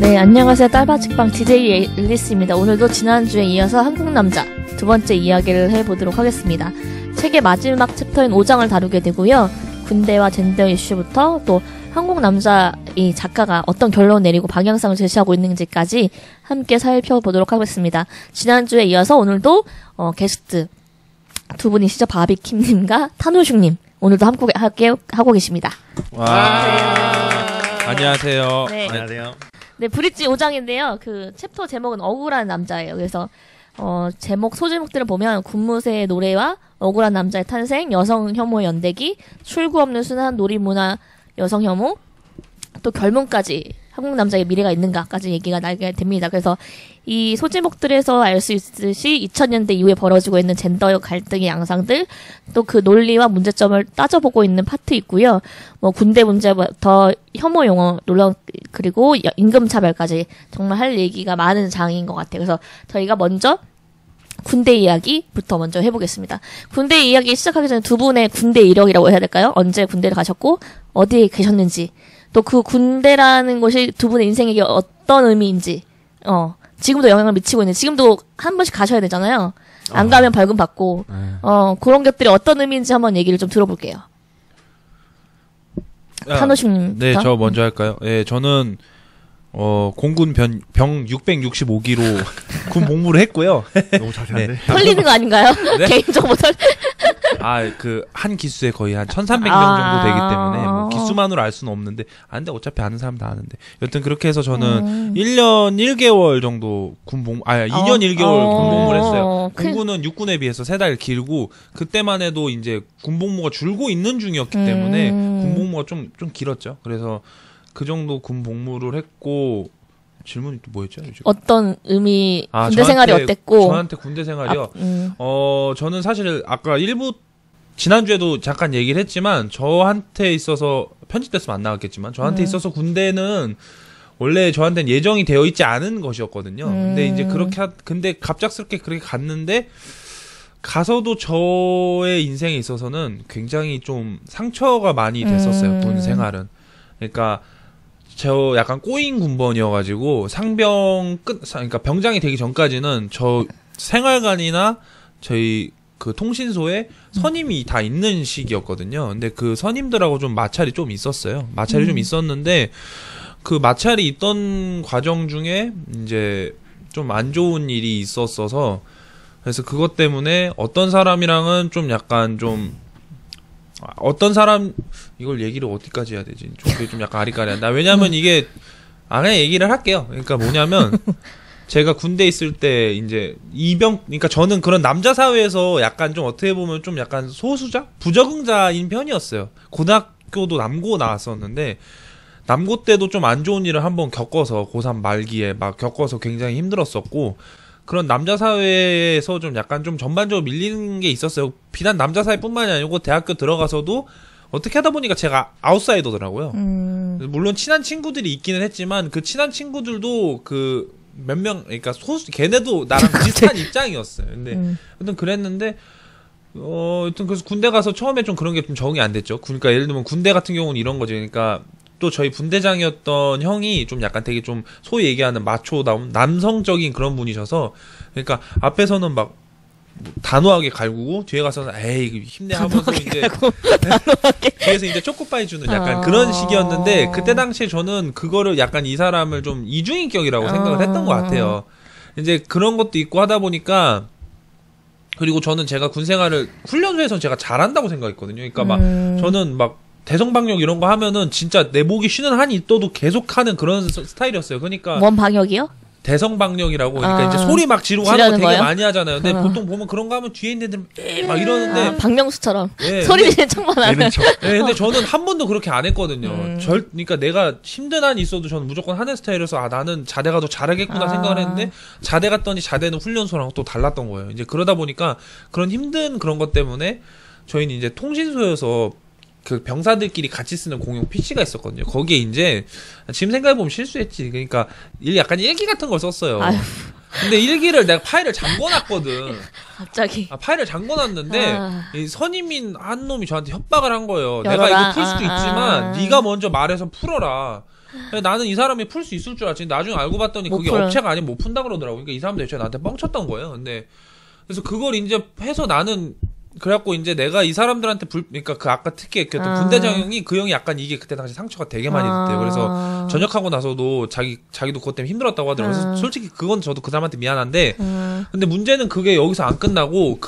네, 안녕하세요. 딸바직방 DJ 앨리스입니다. 오늘도 지난주에 이어서 한국남자 두 번째 이야기를 해보도록 하겠습니다. 책의 마지막 챕터인 5장을 다루게 되고요. 군대와 젠더 이슈부터 또 한국남자 이 작가가 어떤 결론을 내리고 방향성을 제시하고 있는지까지 함께 살펴보도록 하겠습니다. 지난주에 이어서 오늘도 게스트 두 분이시죠. 바비킴님과 타노슝님 오늘도 함께 하고 계십니다. 와. 안녕하세요. 네. 안녕하세요. 네, 브릿지 5장인데요. 그 챕터 제목은 억울한 남자예요. 그래서 소제목들을 보면 군무새의 노래와 억울한 남자의 탄생, 여성 혐오의 연대기, 출구 없는 순한 놀이문화 여성 혐오, 또 결문까지 한국 남자의 미래가 있는가까지 얘기가 나게 됩니다. 그래서 이 소제목들에서 알 수 있듯이 2000년대 이후에 벌어지고 있는 젠더 갈등의 양상들, 또 그 논리와 문제점을 따져보고 있는 파트 있고요. 뭐 군대 문제부터 혐오 용어, 논란, 그리고 임금차별까지 정말 할 얘기가 많은 장인 것 같아요. 그래서 저희가 먼저 군대 이야기부터 먼저 해보겠습니다. 군대 이야기 시작하기 전에 두 분의 군대 이력이라고 해야 될까요? 언제 군대를 가셨고 어디에 계셨는지, 또 그 군대라는 것이 두 분의 인생에게 어떤 의미인지, 지금도 영향을 미치고 있는, 지금도 한 번씩 가셔야 되잖아요. 안 가면 벌금 받고, 그런 것들이 어떤 의미인지 한번 얘기를 좀 들어볼게요. 타노슝님. 네, 저 먼저 할까요? 예, 저는 공군 병 665기로 군 복무를 했고요. 너무 자세한데? 네. 털리는 거 아닌가요? 네? 개인정보 한 기수에 거의 한 1300명 정도 되기 때문에, 뭐, 기수만으로 알 수는 없는데, 근데 어차피 아는 사람 다 아는데. 여튼 그렇게 해서 저는 1년 1개월 정도 2년 1개월 군 복무를 했어요. 공군은 육군에 비해서 3달 길고, 그때만 해도 이제 군 복무가 줄고 있는 중이었기 때문에, 군 복무가 좀 길었죠. 그래서 그 정도 군 복무를 했고, 질문이 또 뭐였죠? 요즘? 어떤 의미, 군대 생활이 어땠고? 저한테 군대 생활이요? 저는 사실 아까 지난주에도 잠깐 얘기를 했지만, 저한테 있어서, 편집됐으면 안 나왔겠지만, 저한테 있어서 군대는 원래 저한테는 예정이 되어 있지 않은 것이었거든요. 근데 이제 근데 갑작스럽게 그렇게 갔는데, 가서도 저의 인생에 있어서는 굉장히 좀 상처가 많이 됐었어요, 군 생활은. 그러니까, 저 약간 꼬인 군번이어가지고 그러니까 병장이 되기 전까지는 저 생활관이나 저희 그 통신소에 선임이 다 있는 시기였거든요. 근데 그 선임들하고 좀 마찰이 좀 있었어요. 마찰이 좀 있었는데, 그 마찰이 있던 과정 중에 이제 좀 안 좋은 일이 있었어서, 그래서 그것 때문에 어떤 사람이랑은 좀 약간 이걸 얘기를 어디까지 해야 되지? 좀 약간 아리까리한다. 왜냐면 이게, 그냥 얘기를 할게요. 그러니까 뭐냐면, 제가 군대 있을 때, 이제, 그러니까 저는 그런 남자 사회에서 약간 좀 어떻게 보면 좀 약간 소수자? 부적응자인 편이었어요. 고등학교도 남고 나왔었는데, 남고 때도 좀 안 좋은 일을 한번 겪어서, 고3 말기에 막 겪어서 굉장히 힘들었었고, 그런 남자 사회에서 좀 약간 좀 전반적으로 밀리는 게 있었어요. 비단 남자 사회뿐만이 아니고 대학교 들어가서도 어떻게 하다 보니까 제가 아웃사이더더라고요. 물론 친한 친구들이 있기는 했지만, 그 친한 친구들도 그 몇 명, 그러니까 걔네도 나랑 비슷한 입장이었어요. 근데 여튼 그랬는데, 여튼 그래서 군대 가서 처음에 좀 그런 게 좀 적응이 안 됐죠. 그러니까 예를 들면 군대 같은 경우는 이런 거죠. 그러니까 또 저희 분대장이었던 형이 좀 약간 되게 좀 소위 얘기하는 마초다운 남성적인 그런 분이셔서, 그러니까 앞에서는 막 단호하게 갈구고 뒤에 가서는 에이 힘내 하면서 이제 뒤에서 이제 초코파이 주는 약간 그런 식이었는데, 그때 당시에 저는 그거를 약간 이 사람을 좀 이중인격이라고 생각을 했던 것 같아요. 이제 그런 것도 있고 하다 보니까, 그리고 저는 제가 군 생활을 훈련소에서 제가 잘한다고 생각했거든요. 그러니까 막 저는 막 대성방역 이런 거 하면은 진짜 내 목이 쉬는 한이 있어도 계속 하는 그런 스타일이었어요. 그러니까. 뭔 방역이요? 대성방역이라고. 그러니까 이제 소리 막 지르고 하는 거 되게 거예요? 많이 하잖아요. 근데 보통 보면 그런 거 하면 뒤에 있는 애들 막 이러는데. 박명수처럼. 네, 소리 지르는 척만 하면. 네, 근데 저는 한 번도 그렇게 안 했거든요. 그러니까 내가 힘든 한이 있어도 저는 무조건 하는 스타일이어서, 나는 자대 가도 잘하겠구나 생각을 했는데, 자대 갔더니 자대는 훈련소랑 또 달랐던 거예요. 이제 그러다 보니까 그런 힘든 그런 것 때문에 저희는 이제 통신소여서 그 병사들끼리 같이 쓰는 공용 PC가 있었거든요. 거기에 이제 지금 생각해보면 실수했지. 그러니까 약간 일기 같은 걸 썼어요. 아유. 근데 일기를 내가 파일을 잠궈놨거든. 갑자기. 파일을 잠궈놨는데 이 선임인 한 놈이 저한테 협박을 한 거예요. 열어라. 내가 이거 풀 수도 있지만 네가 먼저 말해서 풀어라. 나는 이 사람이 풀 수 있을 줄 알았지. 나중에 알고 봤더니 그게 풀어요. 업체가 아니면 못 푼다 그러더라고. 그러니까 이 사람도 애초에 나한테 뻥쳤던 거예요. 근데 그래서 그걸 이제 해서 나는 그래갖고 이제 내가 이 사람들한테 그러니까 그 아까 특히 얘기했던 군대장 형이 그 형이 약간 이게 그때 당시 상처가 되게 많이 됐대요. 그래서 전역하고 나서도 자기도 그것 때문에 힘들었다고 하더라고요. 그래서 솔직히 그건 저도 그 사람한테 미안한데 근데 문제는 그게 여기서 안 끝나고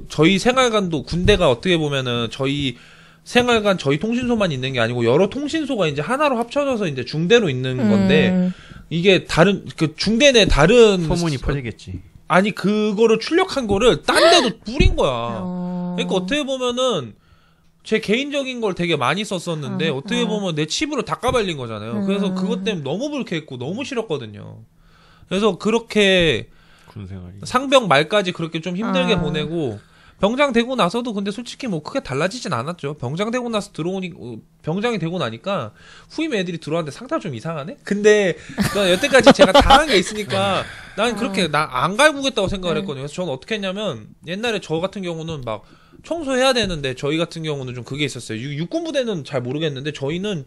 저희 생활관도 군대가 어떻게 보면은 저희 생활관 저희 통신소만 있는 게 아니고 여러 통신소가 이제 하나로 합쳐져서 이제 중대로 있는 건데 이게 다른 중대 내 다른 소문이 퍼지겠지. 아니 그거를 출력한 거를 딴 데도 뿌린 거야. 그러니까 어떻게 보면은 제 개인적인 걸 되게 많이 썼었는데 어떻게 보면 내 칩으로 다 까발린 거잖아요. 그래서 그것 때문에 너무 불쾌했고 너무 싫었거든요. 그래서 그렇게 군생활이 상병 말까지 그렇게 좀 힘들게 보내고 병장 되고 나서도 근데 솔직히 뭐 크게 달라지진 않았죠. 병장 되고 나서 병장이 되고 나니까 후임 애들이 들어왔는데 상태가 좀 이상하네? 근데 여태까지 제가 당한 게 있으니까 난 그렇게 나 안 갈구겠다고 생각을 했거든요. 그래서 저는 어떻게 했냐면 옛날에 저 같은 경우는 막 청소해야 되는데 저희 같은 경우는 좀 그게 있었어요. 육군부대는 잘 모르겠는데 저희는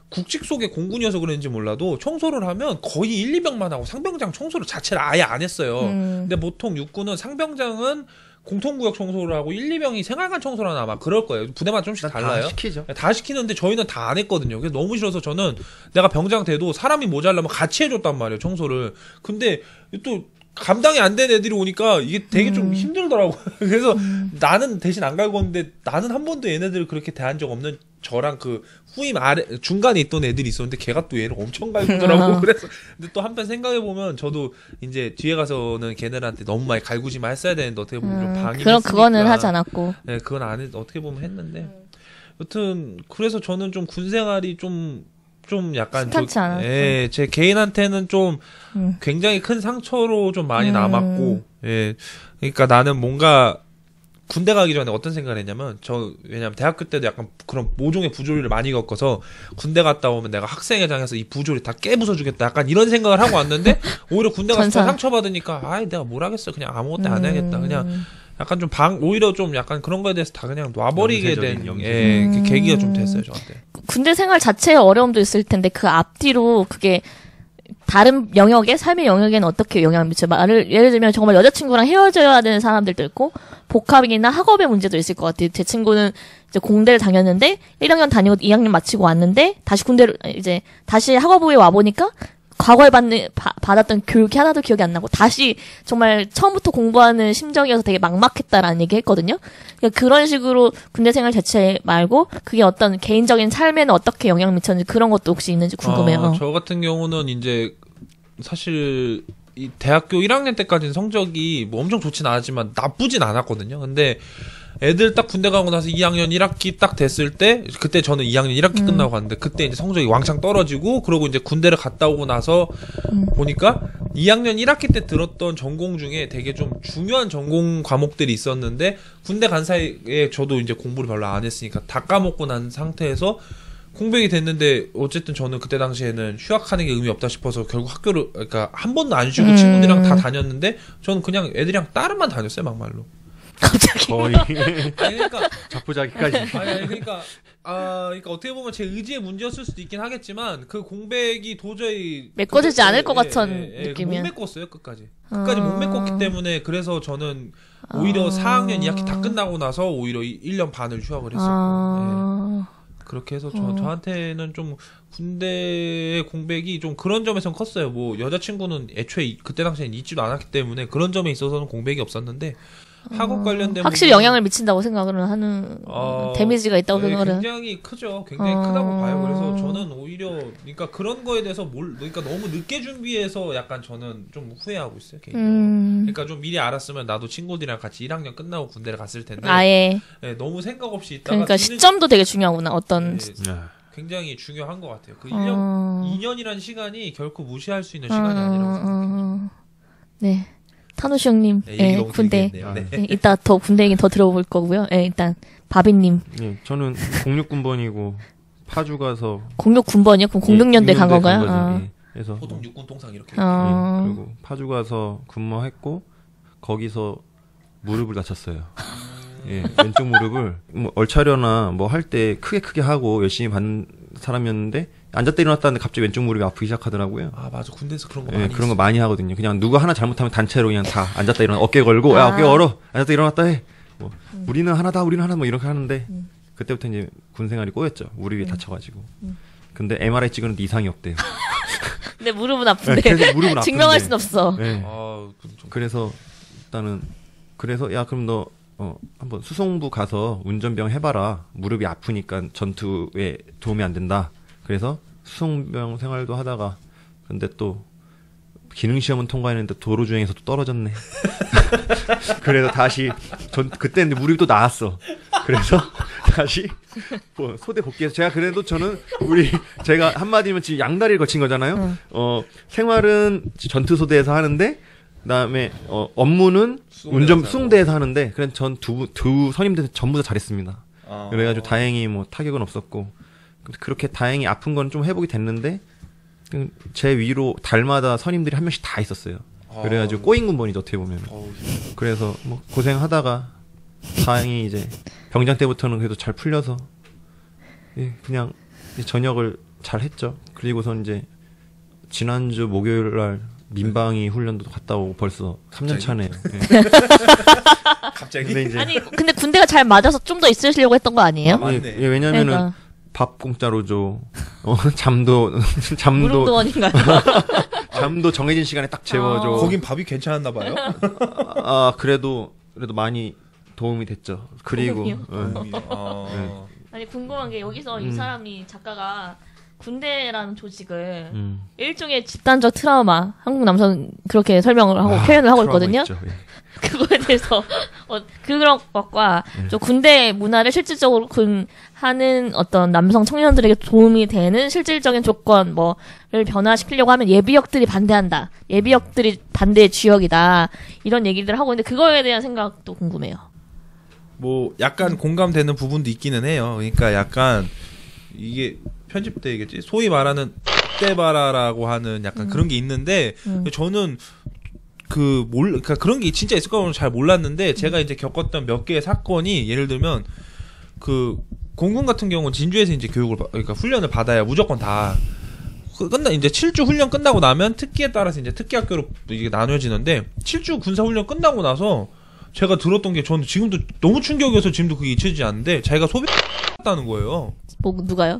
국직 속의 공군이어서 그런지 몰라도 청소를 하면 거의 1, 2병만 하고 상병장 청소를 자체를 아예 안 했어요. 근데 보통 육군은 상병장은 공통구역 청소를 하고 1, 2병이 생활관 청소를 하나 아마 그럴 거예요. 부대마다 좀씩 달라요. 다 시키죠. 다 시키는데 저희는 다 안 했거든요. 그래서 너무 싫어서 저는 내가 병장 돼도 사람이 모자라면 같이 해줬단 말이에요. 청소를. 근데 또 감당이 안 된 애들이 오니까 이게 되게 좀 힘들더라고요. 그래서 나는 대신 안 갈고 왔는데 나는 한 번도 얘네들 그렇게 대한 적 없는 저랑 그 후임 아래 중간에 있던 애들이 있었는데 걔가 또 얘를 엄청 갈구더라고. 그래서 근데 또 한편 생각해 보면 저도 이제 뒤에 가서는 걔네들한테 너무 많이 갈구지만 했어야 되는데 어떻게 보면 좀 방임했으니까. 그거는 하지 않았고. 네, 그건 안 했. 어떻게 보면 했는데. 여튼 그래서 저는 좀 군생활이 좀 약간 심상치 않았죠. 예, 제 개인한테는 좀 굉장히 큰 상처로 좀 많이 남았고, 예, 그러니까 나는 뭔가 군대 가기 전에 어떤 생각을 했냐면, 왜냐면 대학교 때도 약간 그런 모종의 부조리를 많이 겪어서 군대 갔다 오면 내가 학생회장에서 이 부조리 다 깨부숴주겠다. 약간 이런 생각을 하고 왔는데, 오히려 군대 가서 더 상처받으니까, 아이, 내가 뭘 하겠어. 그냥 아무것도 안 해야겠다. 그냥 약간 좀 오히려 좀 약간 그런 거에 대해서 다 그냥 놔버리게 된, 예, 계기가 좀 됐어요, 저한테. 군대 생활 자체의 어려움도 있을 텐데 그 앞뒤로 그게 다른 영역에 삶의 영역에는 어떻게 영향을 미쳐요? 예를 들면 정말 여자친구랑 헤어져야 되는 사람들도 있고 복학이나 학업의 문제도 있을 것 같아요. 제 친구는 이제 공대를 다녔는데 1학년 다니고 2학년 마치고 왔는데 다시 군대를 이제 다시 학업부에 와 보니까 과거에 받았던 교육이 하나도 기억이 안 나고 다시 정말 처음부터 공부하는 심정이어서 되게 막막했다라는 얘기 했거든요. 그러니까 그런 식으로 군대 생활 자체 말고 그게 어떤 개인적인 삶에는 어떻게 영향을 미쳤는지 그런 것도 혹시 있는지 궁금해요. 저 같은 경우는 이제 사실 이 대학교 1학년 때까지는 성적이 뭐 엄청 좋진 않았지만 나쁘진 않았거든요. 근데 애들 딱 군대 가고 나서 2학년 1학기 딱 됐을 때 그때 저는 2학년 1학기 끝나고 갔는데 그때 이제 성적이 왕창 떨어지고 그러고 이제 군대를 갔다 오고 나서 보니까 2학년 1학기 때 들었던 전공 중에 되게 좀 중요한 전공 과목들이 있었는데 군대 간 사이에 저도 이제 공부를 별로 안 했으니까 다 까먹고 난 상태에서 공백이 됐는데 어쨌든 저는 그때 당시에는 휴학하는 게 의미 없다 싶어서 결국 학교를 그러니까 한 번도 안 쉬고 친구들이랑 다 다녔는데 저는 그냥 애들이랑 따로만 다녔어요 막말로. 갑자기 거의 그러니까 자포자기까지. 그러니까 어떻게 보면 제 의지의 문제였을 수도 있긴 하겠지만 그 공백이 도저히 메꿔지지 않을 것 같은 느낌이야. 못 메꿨어요 끝까지 못 메꿨기 때문에 그래서 저는 오히려 4학년 2학기 다 끝나고 나서 오히려 1년 반을 휴학을 했었고 그렇게 해서 저한테는 좀 군대의 공백이 좀 그런 점에선 컸어요. 뭐 여자친구는 애초에 그때 당시엔 있지도 않았기 때문에 그런 점에 있어서는 공백이 없었는데 학업 관련된 확실히 영향을 미친다고 생각을 하는 데미지가 있다고 생각을 굉장히 크죠. 굉장히 크다고 봐요. 그래서 저는 오히려 그러니까 그런 거에 대해서 그러니까 너무 늦게 준비해서 약간 저는 좀 후회하고 있어요. 개인적으로. 그러니까 좀 미리 알았으면 나도 친구들이랑 같이 1학년 끝나고 군대를 갔을 텐데 아예 너무 생각 없이 있다가 그러니까 시점도 되게 중요하구나. 어떤 굉장히 중요한 것 같아요. 그 2년이라는 시간이 결코 무시할 수 있는 시간이 아니라고 생각해요. 네. 타노시 형님, 군대. 네. 이따 더 군대 얘기 더 들어볼 거고요. 일단 바비님. 네, 저는 06군번이고 파주 가서 06군번이요? 그럼 06년도에 간 건가요? 그래서 보통 육군 통상 이렇게. 그리고 파주 가서 근무했고 거기서 무릎을 다쳤어요. 왼쪽 무릎을 뭐 얼차려나 뭐 할 때 크게 하고 열심히 사람이었는데 앉았다 일어났다는데 갑자기 왼쪽 무릎이 아프기 시작하더라고요. 아 맞아 군대에서 그런 거 예, 많이 그런 거 있어. 많이 하거든요. 그냥 누가 하나 잘못하면 단체로 그냥 다 앉았다 일어나 어깨 걸고 야 어깨 걸어 앉았다 일어났다 해. 뭐 우리는 하나다 우리는 하나 뭐 이렇게 하는데 그때부터 이제 군 생활이 꼬였죠. 무릎이 다쳐가지고. 근데 MRI 찍었는데 이상이 없대요. 근데 무릎은 아픈데 계속 무릎은 아픈데. 증명할 순 없어. 네. 아 그건 좀 그래서 일단은 그래서 야 그럼 너 한번 수송부 가서 운전병 해봐라. 무릎이 아프니까 전투에 도움이 안 된다. 그래서 수송병 생활도 하다가 근데 또 기능 시험은 통과했는데 도로 주행에서 또 떨어졌네. 그래서 다시 그때는 무릎이 또 나았어. 그래서 다시 뭐 소대 복귀해서 제가 그래도 저는 제가 한마디면 지금 양다리를 거친 거잖아요. 생활은 전투 소대에서 하는데 그다음에 업무는 수송대에서 하는데 그냥 전 두 선임들 전부 다 잘했습니다. 그래가지고 다행히 뭐 타격은 없었고 그렇게 다행히 아픈 건 좀 회복이 됐는데 제 위로 달마다 선임들이 한 명씩 다 있었어요. 그래가지고 꼬인 군번이죠 어떻게 보면. 그래서 뭐 고생하다가 다행히 이제 병장 때부터는 그래도 잘 풀려서 예, 그냥 전역을 잘 했죠. 그리고선 이제 지난주 목요일 날 민방위 훈련도 갔다 오고 벌써 3년 차네요. 예. 갑자기 근데 이제 아니 근데 군대가 잘 맞아서 좀 더 있으시려고 했던 거 아니에요? 맞네. 예, 왜냐면은 그러니까. 밥 공짜로 줘. 잠도 무릉도원인가요? 잠도 정해진 시간에 딱 재워줘. 거긴 밥이 괜찮았나 봐요. 그래도 많이 도움이 됐죠. 그리고 도움이요? 예. 아니 궁금한 게 여기서 이 사람이 작가가 군대라는 조직을 일종의 집단적 트라우마 한국 남성 그렇게 설명을 하고 표현을 하고 있거든요. 있죠. 예. 그거에 대해서 그런 것과 좀 군대 문화를 실질적으로 하는 어떤 남성 청년들에게 도움이 되는 실질적인 조건 뭐를 변화시키려고 하면 예비역들이 반대한다. 예비역들이 반대의 주역이다. 이런 얘기들을 하고 있는데 그거에 대한 생각도 궁금해요. 뭐 약간 공감되는 부분도 있기는 해요. 그러니까 약간 이게 편집되겠지. 소위 말하는 때바라라고 하는 약간 그런 게 있는데 저는 그러니까 그런 게 진짜 있을 거라고는 잘 몰랐는데 제가 이제 겪었던 몇 개의 사건이 예를 들면 그 공군 같은 경우는 진주에서 이제 그러니까 훈련을 받아야 무조건 다 이제 7주 훈련 끝나고 나면 특기에 따라서 이제 특기 학교로 이게 나눠지는데 7주 군사 훈련 끝나고 나서 제가 들었던 게 저는 지금도 너무 충격이어서 지금도 그게 잊혀지지 않는데 자기가 소비했다는 거예요. 뭐 누가요?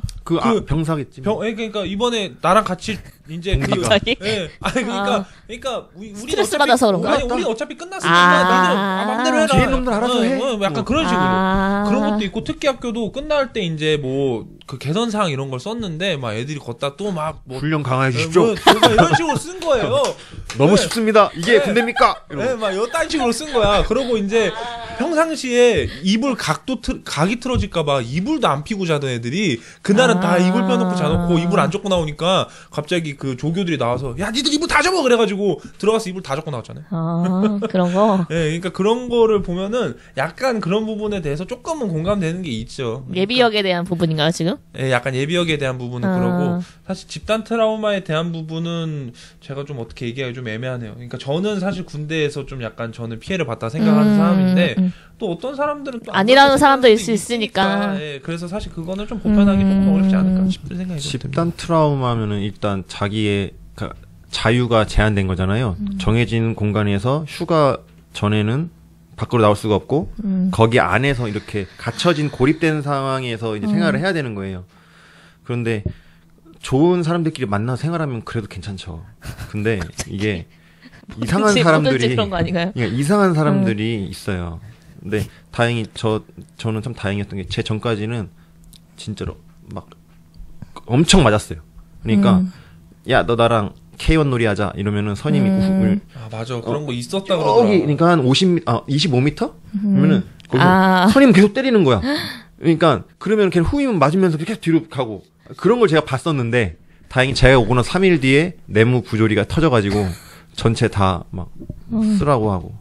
병사겠지. 그러니까 이번에 나랑 같이 이제 갑자기? 아니 그러니까 우리 스트레스 받아서 그런가? 아니 우리 어차피 끝났으니까 맘대로 해라. 뒤에 놈들 알아서 해. 약간 그런 식으로 그런 것도 있고 특기 학교도 끝날 때 이제 뭐 그 개선 사항 이런 걸 썼는데 막 애들이 걷다 또 막 뭐 훈련 강화해 주십시오. 이런 식으로 쓴 거예요. 너무 쉽습니다. 이게 군대입니까? 네, 막 이딴 식으로 쓴 거야. 그러고 이제 평상시에 이불 각이 틀어질까봐 이불도 안 피고 자던 애들이 그날은 다 이불 펴놓고 자놓고 이불 안 젖고 나오니까 갑자기 그 조교들이 나와서 야 니들 이불 다 접어 그래가지고 들어가서 이불 다 접고 나왔잖아요. 그런 거. 네, 그러니까 그런 거를 보면은 약간 그런 부분에 대해서 조금은 공감되는 게 있죠. 그러니까, 예비역에 대한 부분인가요 지금? 예, 약간 예비역에 대한 부분은 그러고 사실 집단 트라우마에 대한 부분은 제가 좀 어떻게 얘기하기 좀 애매하네요. 그러니까 저는 사실 군대에서 좀 약간 저는 피해를 봤다 생각하는 사람인데 또 어떤 사람들은 또 아니라는 사람도 있을 수 있으니까. 예, 그래서 사실 그거는 좀 보편하기 조금 어렵지 않을까 싶은 생각이 좀 듭니다. 집단 트라우마면은 일단 자기의 자유가 제한된 거잖아요. 정해진 공간에서 휴가 전에는 밖으로 나올 수가 없고 거기 안에서 이렇게 갇혀진 고립된 상황에서 이제 생활을 해야 되는 거예요. 그런데 좋은 사람들끼리 만나서 생활하면 그래도 괜찮죠. 근데 이게 이상한 사람들이 그런 거 아닌가요? 그러니까 이상한 사람들이 있어요. 근데 다행히 저는 참 다행이었던 게 제 전까지는 진짜로 막 엄청 맞았어요. 그러니까 야 너 나랑 K1 놀이 하자 이러면은 선임이 맞아 그런 거 있었다 그러더라고. 그러니까 한 25m? 그러면은 거기서 선임 계속 때리는 거야. 그러니까 그러면 걔는 후임은 맞으면서 계속 뒤로 가고 그런 걸 제가 봤었는데 다행히 제가 오고 나서 3일 뒤에 내무 부조리가 터져가지고 전체 다 막 쓰라고 하고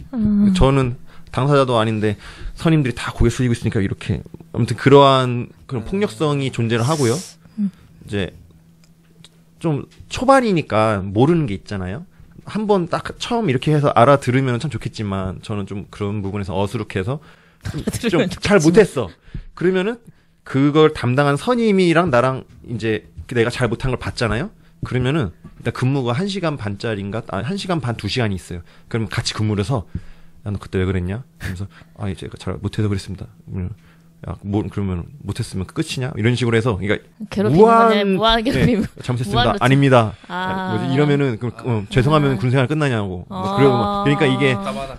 저는 당사자도 아닌데 선임들이 다 고개 숙이고 있으니까 이렇게 아무튼 그러한 그런 폭력성이 존재를 하고요. 이제 좀 초반이니까 모르는 게 있잖아요. 한번 딱 처음 이렇게 해서 알아들으면 참 좋겠지만 저는 좀 그런 부분에서 어수룩해서 좀 잘 못했어. 그러면은 그걸 담당한 선임이랑 나랑 이제 내가 잘 못한 걸 봤잖아요. 그러면은 일단 근무가 1시간 반짜리인가? 1시간 반 2시간이 있어요. 그럼 같이 근무를 해서 야, 너 그때 왜 그랬냐? 그래서 제가 잘 못해서 그랬습니다. 야, 그러면 못했으면 끝이냐? 이런 식으로 해서, 그러니까 무한 괴롭힘. 잘못했습니다. 아닙니다. 아. 이러면은 죄송하면 군생활 끝나냐고. 그러니까 이게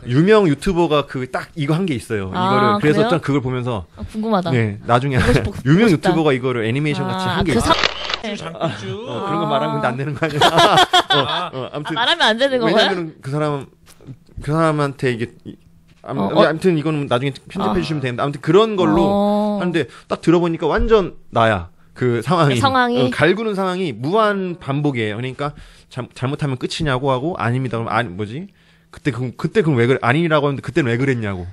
유명 유튜버가 딱 이거 한 게 있어요. 이거를 그래서 그래요? 전 그걸 보면서 궁금하다. 네, 나중에 유명 유튜버가 이거를 애니메이션 같이 한 게 있어요. 장삐쭈. 그런 거 말하면 근데 안 되는 거 아니야? 아무튼 말하면 안 되는 거예요? 왜냐면 그 사람한테 이게 아무튼 이거는 나중에 편집해 주시면 되는데 아무튼 그런 걸로 하는데 딱 들어보니까 완전 나야. 그 상황이 갈구는 상황이 무한 반복이에요. 그러니까 잘못하면 끝이냐고 하고 아닙니다. 그럼 그때 그럼 왜 그래? 아니라고 하는데 그때는 왜 그랬냐고.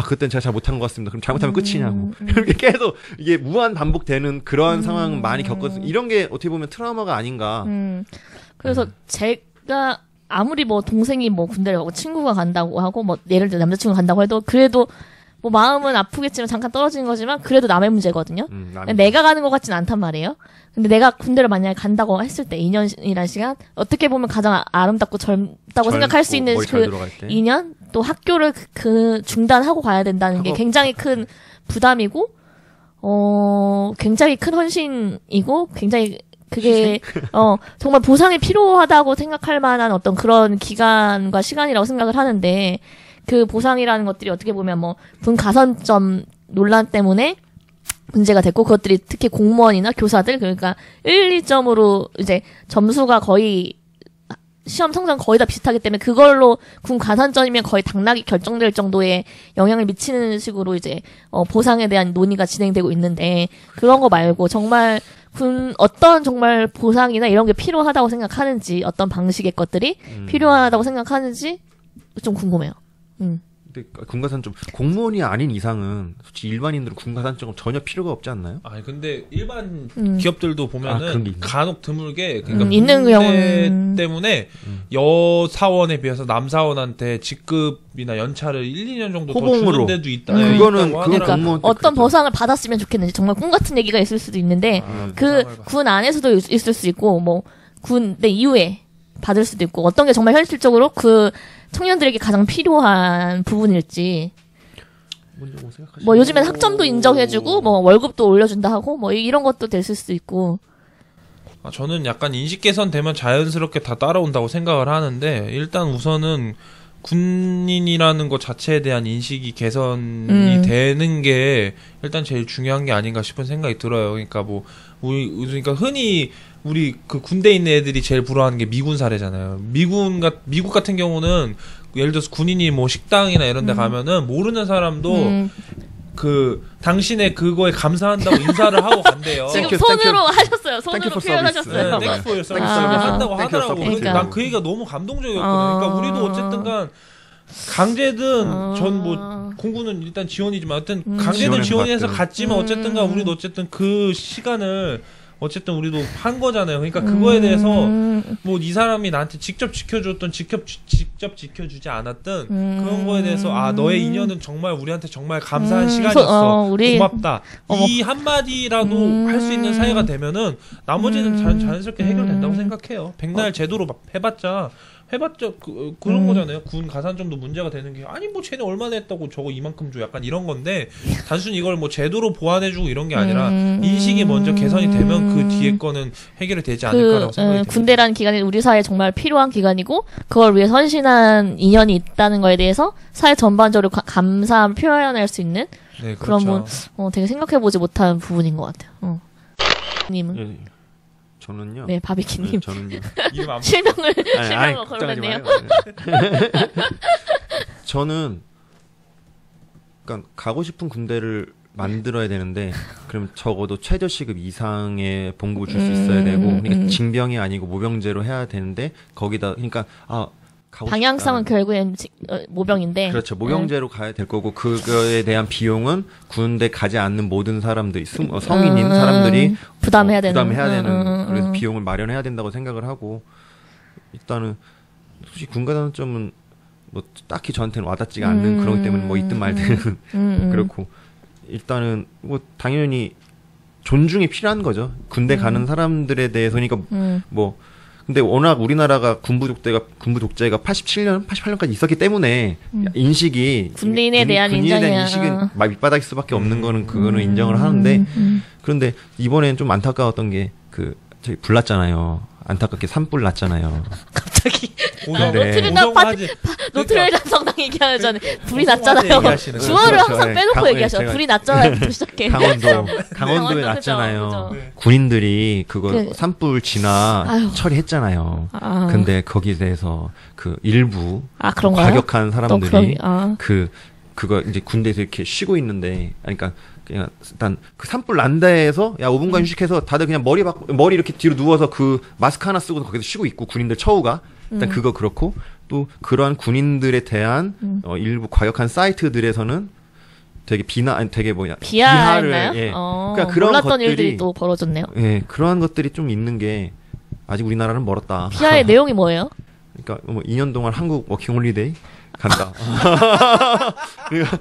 그때는 제가 잘 못한 것 같습니다. 그럼 잘못하면 끝이냐고. 이렇게 계속 이게 무한 반복되는 그러한 상황은 많이 겪었어요. 이런 게 어떻게 보면 트라우마가 아닌가. 그래서 제가 아무리 뭐 동생이 뭐 군대를 가고 친구가 간다고 하고 뭐 예를 들어 남자친구가 간다고 해도 그래도 뭐 마음은 아프겠지만 잠깐 떨어지는 거지만 그래도 남의 문제거든요. 내가 가는 것 같진 않단 말이에요. 근데 내가 군대를 만약에 간다고 했을 때 2년이라는 시간 어떻게 보면 가장 아름답고 젊다고 생각할 수 있는 그 2년 또 학교를 그 중단하고 가야 된다는 게 굉장히 큰 부담이고 굉장히 큰 헌신이고 굉장히 그게 정말 보상이 필요하다고 생각할 만한 어떤 그런 기간과 시간이라고 생각을 하는데 그 보상이라는 것들이 어떻게 보면 뭐 군 가산점 논란 때문에 문제가 됐고 그것들이 특히 공무원이나 교사들 그러니까 1, 2점으로 이제 점수가 거의 시험 성적 거의 다 비슷하기 때문에 그걸로 군 가산점이면 거의 당락이 결정될 정도의 영향을 미치는 식으로 이제 보상에 대한 논의가 진행되고 있는데 그런 거 말고 정말 어떤 정말 보상이나 이런 게 필요하다고 생각하는지 어떤 방식의 것들이 필요하다고 생각하는지 좀 궁금해요. 근데 군가산점 공무원이 아닌 이상은 솔직히 일반인들은 군가산점은 전혀 필요가 없지 않나요? 근데 일반 기업들도 보면은 간혹 드물게 그러니까 있는 경우는 때문에 여사원에 비해서 남사원한테 직급이나 연차를 1, 2년 정도 더 주는 데도 있다. 그거는 그러니까 어떤 보상을 받았으면 좋겠는지 정말 꿈 같은 얘기가 있을 수도 있는데 그 군 안에서도 있을 수 있고 뭐 군대 이후에 받을 수도 있고 어떤 게 정말 현실적으로 그 청년들에게 가장 필요한 부분일지. 뭐 요즘엔 학점도 인정해주고 뭐 월급도 올려준다 하고 뭐 이런 것도 됐을 수도 있고. 저는 약간 인식 개선되면 자연스럽게 다 따라온다고 생각을 하는데 일단 우선은 군인이라는 것 자체에 대한 인식이 개선이 되는 게 일단 제일 중요한 게 아닌가 싶은 생각이 들어요. 그러니까 그러니까 흔히 우리 그 군대에 있는 애들이 제일 부러워하는 게 미군 사례잖아요. 미국 같은 경우는 예를 들어서 군인이 뭐 식당이나 이런 데 가면은 모르는 사람도 그 당신의 그거에 감사한다고 인사를 하고 간대요. 지금 손으로 하셨어요. 손으로 표현하셨어요. 네, 땡큐 포 서비스 한다고 하더라고. 그러니까. 난 그 얘기가 너무 감동적이었거든요. 그러니까 우리도 어쨌든간 강제든 전 뭐 공군은 일단 지원이지만 하여튼 강제든 지원해서 갔지만 어쨌든간 우리도 어쨌든 그 시간을 어쨌든 우리도 한 거잖아요. 그러니까 그거에 대해서 뭐 이 사람이 나한테 직접 지켜줬던 직접 지켜주지 않았던 그런 거에 대해서 너의 인연은 정말 우리한테 정말 감사한 시간이었어. 고맙다. 이 한마디라도 할 수 있는 사이가 되면은 나머지는 자연스럽게 해결된다고 생각해요. 백날 제도로 해봤자 그런 거잖아요. 군 가산점도 문제가 되는 게 아니 뭐 쟤네 얼마나 했다고 저거 이만큼 줘 약간 이런 건데 단순히 이걸 뭐 제도로 보완해주고 이런 게 아니라 인식이 먼저 개선이 되면 그 뒤에 거는 해결이 되지 않을까라고 생각이 듭니다. 군대라는 기간이 우리 사회에 정말 필요한 기간이고 그걸 위해 선신한 인연이 있다는 거에 대해서 사회 전반적으로 감사함을 표현할 수 있는 네, 그런 되게 생각해보지 못한 부분인 것 같아요. 님은? 저는요. 네, 바비키님. 저는요. 실명을 걸어냈네요. 저는 그러니까 가고 싶은 군대를 만들어야 되는데 그럼 적어도 최저시급 이상의 봉급을 줄 수 있어야 되고 그러니까 징병이 아니고 모병제로 해야 되는데 거기다 그러니까 방향성은 결국엔 모병인데. 그렇죠. 모병제로 가야 될 거고 그거에 대한 비용은 군대 가지 않는 모든 사람들이 성인인 사람들이 부담해야 되는 그래서 비용을 마련해야 된다고 생각을 하고 일단은 솔직히 군가산점은 뭐 딱히 저한테는 와닿지가 않는 그런 것 때문에 뭐 있든 말든 그렇고 일단은 뭐 당연히 존중이 필요한 거죠. 군대 가는 사람들에 대해서. 그러니까 뭐 근데 워낙 우리나라가 군부 독재가 87년, 88년까지 있었기 때문에 인식이 군인에 대한 인식은 막 밑바닥일 수밖에 없는 거는 그거는 인정을 하는데 그런데 이번엔 좀 안타까웠던 게 저기 불났잖아요. 안타깝게 산불 났잖아요. 갑자기 노트르담 노트르담 성당 얘기하는 전에 불이 났잖아요. 주어를 항상 빼놓고 얘기하셔. 불이 났잖아요. 시작해. 강원도에 났잖아요. 그죠. 군인들이 그거 산불 진화 아유. 처리했잖아요. 근데 거기에 대해서 그 일부 그런가요? 과격한 사람들이 그럼, 그거 이제 군대에서 이렇게 쉬고 있는데, 그러니까 그냥 일단 그 산불 난 데에서 5분간 휴식해서 다들 그냥 머리 이렇게 뒤로 누워서 그 마스크 하나 쓰고 거기서 쉬고 있고 군인들 처우가 일단 그거 그렇고 또 그러한 군인들에 대한 일부 과격한 사이트들에서는 되게 비하를 그러니까 그런 몰랐던 것들이 일들이 또 벌어졌네요. 예, 그러한 것들이 좀 있는 게 아직 우리나라는 멀었다. 비하의 내용이 뭐예요? 그러니까 뭐 2년 동안 한국 워킹홀리데이 간다. 그러니까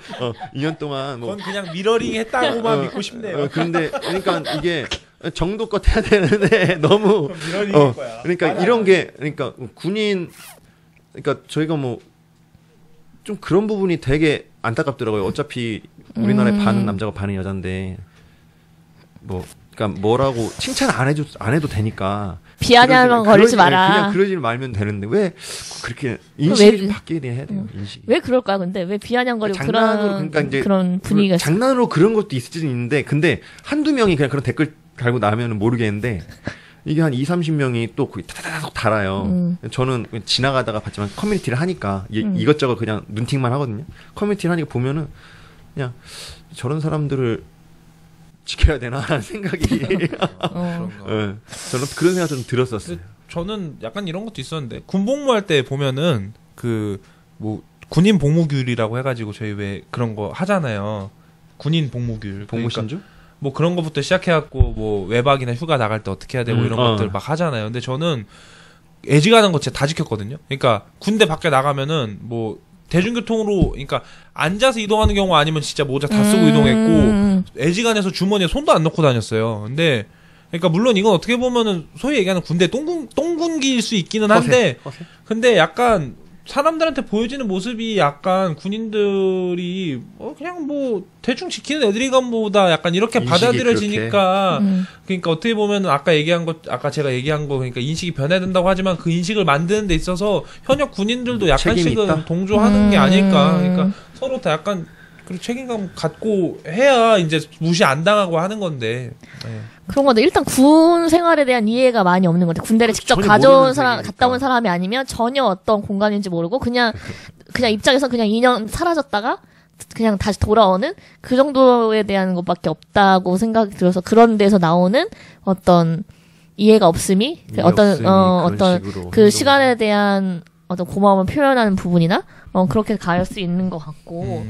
2년 동안 뭐 그건 그냥 미러링 했다고만 믿고 싶네요. 그런데 그러니까 이게 정도껏 해야 되는데 너무 미러링일 거야. 그러니까 이런 게 그러니까 군인 그러니까 저희가 뭐 좀 그런 부분이 되게 안타깝더라고요. 어차피 우리나라의 반은 남자가 반은 여잔데 뭐 그러니까 뭐라고 칭찬 안 해도 되니까 비아냥만 거리지 마라. 그냥 그러지 말면 되는데 왜 그렇게 인식이 좀 바뀌게 해야 돼요. 인식이. 왜 그럴까요? 근데 왜 비아냥거리고 장난으로 그러니까 이제 그런 분위기가 장난으로 그런 것도 있을 수는 있는데 근데 한두 명이 그냥 그런 댓글 달고 나면은 모르겠는데 이게 한 2-30명이 또 거기 타다닥 달아요. 저는 지나가다가 봤지만 커뮤니티를 하니까 이것저것 그냥 눈팅만 하거든요. 커뮤니티를 하니까 보면은 그냥 저런 사람들을 지켜야 되나 하는 생각이 그런가. 네, 저는 그런 생각 좀 들었었어요. 저는 약간 이런 것도 있었는데 군 복무할 때 보면은 뭐 군인 복무규율이라고 해가지고 저희 왜 그런 거 하잖아요. 군인 복무규율. 복무신주? 뭐 그런 것부터 시작해갖고 뭐 외박이나 휴가 나갈 때 어떻게 해야 되고 이런 것들 막 하잖아요. 근데 저는 애지간한 거 진짜 다 지켰거든요. 그러니까 군대 밖에 나가면은 뭐 대중교통으로 그러니까 앉아서 이동하는 경우 아니면 진짜 모자 다 쓰고 이동했고 애지간해서 주머니에 손도 안 넣고 다녔어요. 근데 그러니까 물론 이건 어떻게 보면은 소위 얘기하는 군대 똥군기일 수 있기는 한데 허세? 근데 약간 사람들한테 보여지는 모습이 약간 군인들이 그냥 뭐 대충 지키는 애들이건보다 약간 이렇게 받아들여지니까 그러니까 어떻게 보면 아까 제가 얘기한 거 그러니까 인식이 변해야 된다고 하지만 그 인식을 만드는 데 있어서 현역 군인들도 약간씩은 동조하는 게 아닐까. 그러니까 서로 다 약간 그리고 책임감 갖고 해야 이제 무시 안 당하고 하는 건데. 네. 그런 건데 일단 군 생활에 대한 이해가 많이 없는 것 같아요. 군대를 직접 갔다 온 사람이 아니면 전혀 어떤 공간인지 모르고 그냥 입장에서 그냥 2년 사라졌다가 그냥 다시 돌아오는 그 정도에 대한 것밖에 없다고 생각이 들어서 그런 데서 나오는 어떤 이해가 없음이 어떤 그 시간에 대한 어떤 고마움을 표현하는 부분이나 그렇게 갈 수 있는 것 같고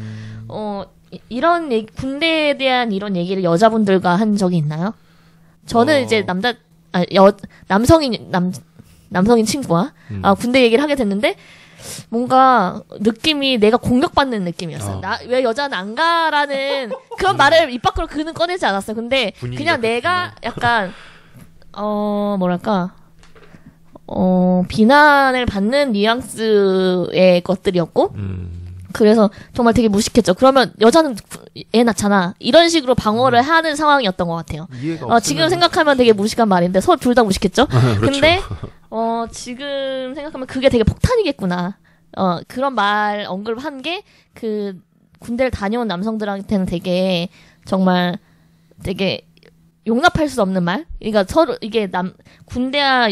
이런 군대에 대한 이런 얘기를 여자분들과 한 적이 있나요? 저는 이제 남성인 친구와 군대 얘기를 하게 됐는데 뭔가 느낌이 내가 공격받는 느낌이었어요. 왜 여자는 안 가라는 그런 말을 입 밖으로 그는 꺼내지 않았어요. 근데 그냥 내가 약간 뭐랄까 비난을 받는 뉘앙스의 것들이었고 그래서 정말 되게 무식했죠. 그러면 여자는 애 낳잖아. 이런 식으로 방어를 하는 상황이었던 것 같아요. 지금 생각하면 되게 무식한 말인데 서로 둘 다 무식했죠. 그렇죠. 근데 지금 생각하면 그게 되게 폭탄이겠구나. 그런 말 언급한 게 그 군대를 다녀온 남성들한테는 되게 정말 되게 용납할 수 없는 말? 그러니까 서로, 이게 군대와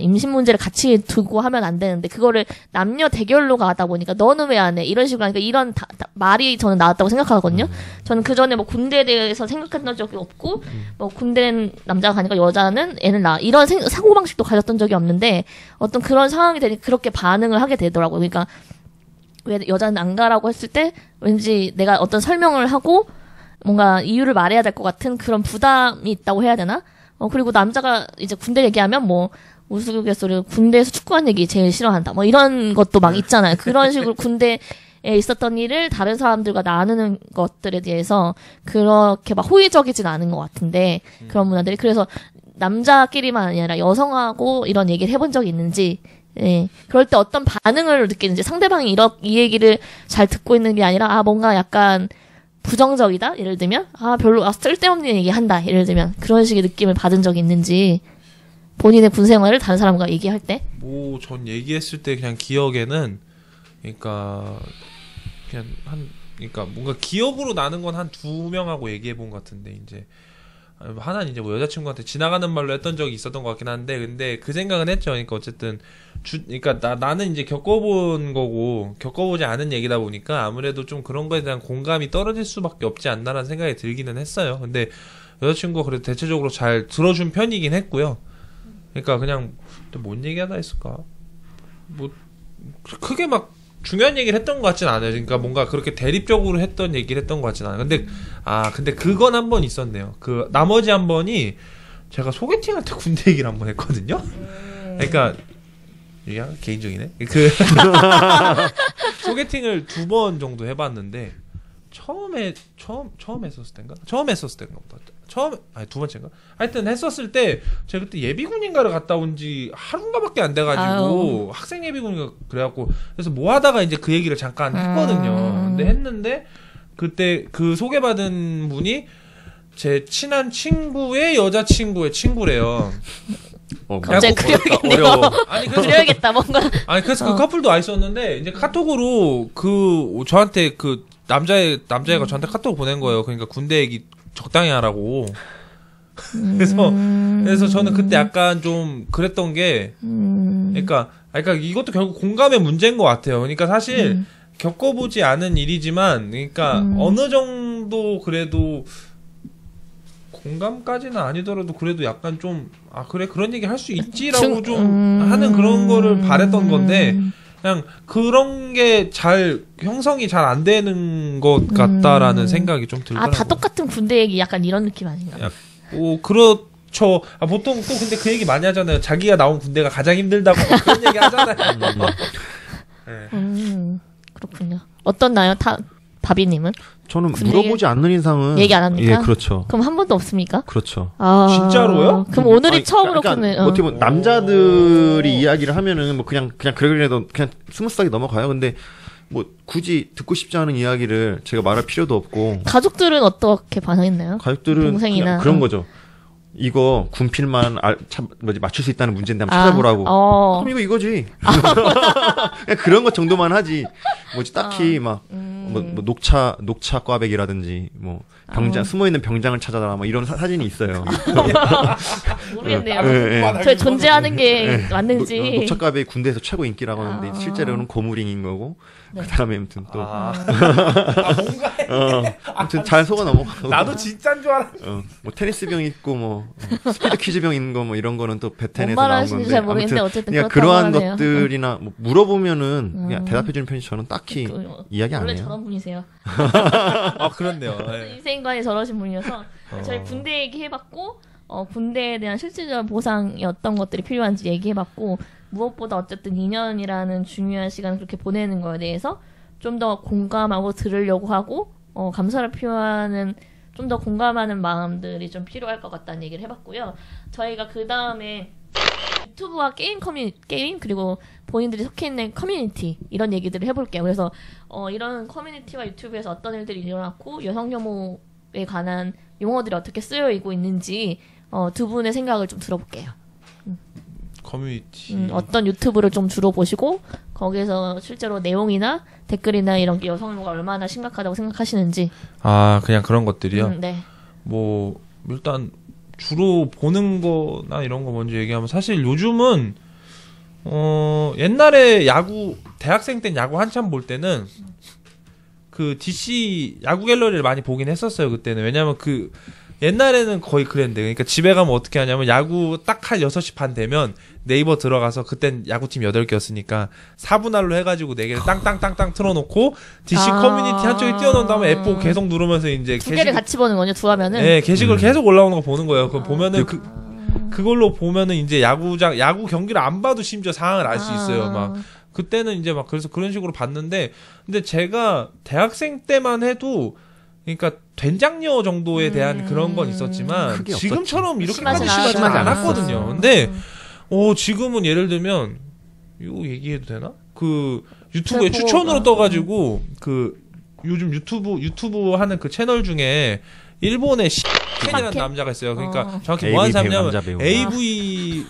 임신 문제를 같이 두고 하면 안 되는데, 그거를 남녀 대결로 가다 보니까, 너는 왜 안 해? 이런 식으로 하니까, 이런 말이 저는 나왔다고 생각하거든요? 저는 그 전에 군대에 대해서 생각했던 적이 없고, 군대는 남자가 가니까 여자는 애를 낳아. 이런 사고방식도 가졌던 적이 없는데, 어떤 그런 상황이 되니까 그렇게 반응을 하게 되더라고요. 그러니까, 왜 여자는 안 가라고 했을 때, 왠지 내가 어떤 설명을 하고, 뭔가 이유를 말해야 될 것 같은 그런 부담이 있다고 해야 되나? 그리고 남자가 이제 군대 얘기하면 우스갯소리로 군대에서 축구한 얘기 제일 싫어한다. 이런 것도 막 있잖아요. 그런 식으로 군대에 있었던 일을 다른 사람들과 나누는 것들에 대해서 그렇게 막 호의적이진 않은 것 같은데 그런 문화들이 그래서 남자끼리만 아니라 여성하고 이런 얘기를 해본 적이 있는지 예. 그럴 때 어떤 반응을 느끼는지 상대방이 이 얘기를 잘 듣고 있는 게 아니라 뭔가 약간 부정적이다 예를 들면 별로 쓸데없는 얘기한다 예를 들면 그런 식의 느낌을 받은 적이 있는지 본인의 군 생활을 다른 사람과 얘기할 때 뭐 전 얘기했을 때 그냥 기억에는 그러니까 그러니까 뭔가 기억으로 나는 건 한 2명하고 얘기해 본 것 같은데 이제 하나는 이제 뭐 여자친구한테 지나가는 말로 했던 적이 있었던 것 같긴 한데 근데 그 생각은 했죠. 그러니까 어쨌든 그러니까 나는 이제 겪어본 거고 겪어보지 않은 얘기다 보니까 아무래도 좀 그런 거에 대한 공감이 떨어질 수밖에 없지 않나라는 생각이 들기는 했어요. 근데 여자친구가 그래도 대체적으로 잘 들어준 편이긴 했고요. 그러니까 그냥 또 뭔 얘기하다 했을까? 뭐 크게 막 중요한 얘기를 했던 것 같진 않아요. 그러니까 뭔가 그렇게 대립적으로 했던 얘기를 했던 것 같진 않아요. 근데 그건 한 번 있었네요. 그 나머지 한 번이 제가 소개팅할 때 군대 얘기를 한 번 했거든요. 그러니까 이게 개인적이네. 소개팅을 2번 정도 해봤는데 처음 했었을 때인가? 처음 했었을 때인가 보다. 아니 2번째인가? 하여튼 했었을 때 제가 그때 예비군인가를 갔다 온 지 하루인가밖에 안 돼가지고 학생 예비군인가 그래갖고 그래서 뭐 하다가 이제 그 얘기를 잠깐 했거든요. 근데 했는데 그때 그 소개받은 분이 제 친한 친구의 여자친구의 친구래요. 갑자기 그려야겠네요. 어려워. 아니 그려야겠다 뭔가. 아니 그래서 그 커플도 와 있었는데 이제 카톡으로 저한테 남자애가 저한테 카톡 보낸 거예요. 그러니까 군대 얘기 적당히 하라고. 그래서 저는 그때 약간 좀 그랬던 게 그러니까 이것도 결국 공감의 문제인 것 같아요. 그러니까 사실 겪어보지 않은 일이지만 그러니까 어느 정도 그래도 공감까지는 아니더라도 그래도 약간 좀 그래 그런 얘기 할 수 있지라고 좀 하는 그런 거를 바랬던 건데 그냥 그런 게 잘 형성이 잘 안 되는 것 같다라는 생각이 좀 들더라고요. 다 똑같은 군대 얘기 약간 이런 느낌 아닌가? 그렇죠. 보통 또 근데 그 얘기 많이 하잖아요. 자기가 나온 군대가 가장 힘들다고 그런 얘기 하잖아요. 네. 그렇군요. 어떻나요, 바비님은? 저는 물어보지 않는 이상은 얘기 안 합니까? 예, 그렇죠. 그럼 한 번도 없습니까? 그렇죠. 진짜로요? 그럼 오늘이 처음으로 그러니까 어떻게 보면 남자들이 이야기를 하면은 뭐 그냥 그래도 그냥 스무스하게 넘어가요. 근데 뭐 굳이 듣고 싶지 않은 이야기를 제가 말할 필요도 없고. 가족들은 어떻게 반응했나요? 가족들은 동생이나 그런 거죠. 이거 군필만 맞출 수 있다는 문제인데 한번 찾아보라고. 그럼 이거지. 그냥 그런 것 정도만 하지. 뭐지 딱히 뭐 녹차 꽈배기라든지 뭐 병장 숨어 있는 병장을 찾아라 뭐 이런 사진이 있어요. 모르겠네요. 저 존재하는 게 맞는지. 녹차 꽈배기 군대에서 최고 인기라고 하는데 실제로는 고무링인 거고. 네. 그다음에 아무튼 또 뭔가 아무튼 잘 속아 넘어가고. 나도 진짜인 줄 알았. 뭐 테니스병 있고 뭐 스피드 퀴즈병 있는 거 뭐 이런 거는 또 베텐에서 나온 건데. 잘 모르겠는데 어쨌든 그냥 그러한 것들이나 뭐 물어보면은 그냥 대답해주는 편이 저는 딱히 이야기 안 해요. 원래 저런 분이세요. 그렇네요. 네. 인생관이 저러신 분이어서 저희 군대 얘기해봤고 군대에 대한 실질적인 보상이 어떤 것들이 필요한지 얘기해봤고 무엇보다 어쨌든 2년이라는 중요한 시간을 그렇게 보내는 거에 대해서 좀 더 공감하고 들으려고 하고 감사를 표하는 좀 더 공감하는 마음들이 좀 필요할 것 같다는 얘기를 해봤고요. 저희가 그 다음에 유튜브와 게임 그리고 본인들이 속해 있는 커뮤니티 이런 얘기들을 해볼게요. 그래서 이런 커뮤니티와 유튜브에서 어떤 일들이 일어났고 여성 혐오에 관한 용어들이 어떻게 쓰여지고 있는지 두 분의 생각을 좀 들어볼게요. 커뮤니티 어떤 유튜브를 좀 주로 보시고 거기에서 실제로 내용이나 댓글이나 이런 게 여성 혐오가 얼마나 심각하다고 생각하시는지. 그냥 그런 것들이요? 네. 뭐 일단 주로 보는 거나 이런 거 먼저 얘기하면 사실 요즘은 옛날에 대학생 때 야구 한참 볼 때는 그 DC 야구 갤러리를 많이 보긴 했었어요. 그때는. 왜냐면 옛날에는 거의 그랬는데 그러니까 집에 가면 어떻게 하냐면 야구 딱 한 6시 반 되면 네이버 들어가서 그땐 야구팀 8개였으니까 4분할로 해가지고 4개를 땅땅땅땅 틀어놓고 DC 커뮤니티 한쪽에 띄워놓은 다음에 F5 계속 누르면서 이제 두 개를 같이 보는 거죠, 두 화면은? 네, 게시글 계속 올라오는 거 보는 거예요. 그거 보면은 그걸로 보면은 이제 야구 경기를 안 봐도 심지어 상황을 알 수 있어요. 막 그때는 이제 막 그래서 그런 식으로 봤는데 근데 제가 대학생 때만 해도 그러니까 된장녀 정도에 대한 그런 건 있었지만 크게 지금처럼 이렇게까지 심하지 심하지 않았어요. 않았거든요. 근데 지금은 예를 들면 이거 얘기해도 되나? 그 유튜브에 제가 추천으로 보고, 떠가지고 그 요즘 유튜브 하는 그 채널 중에 일본의 시켄이라는 시켄? 남자가 있어요. 그러니까 정확히 AV 뭐 하는 배우, 사람이냐면 남자 배우. AV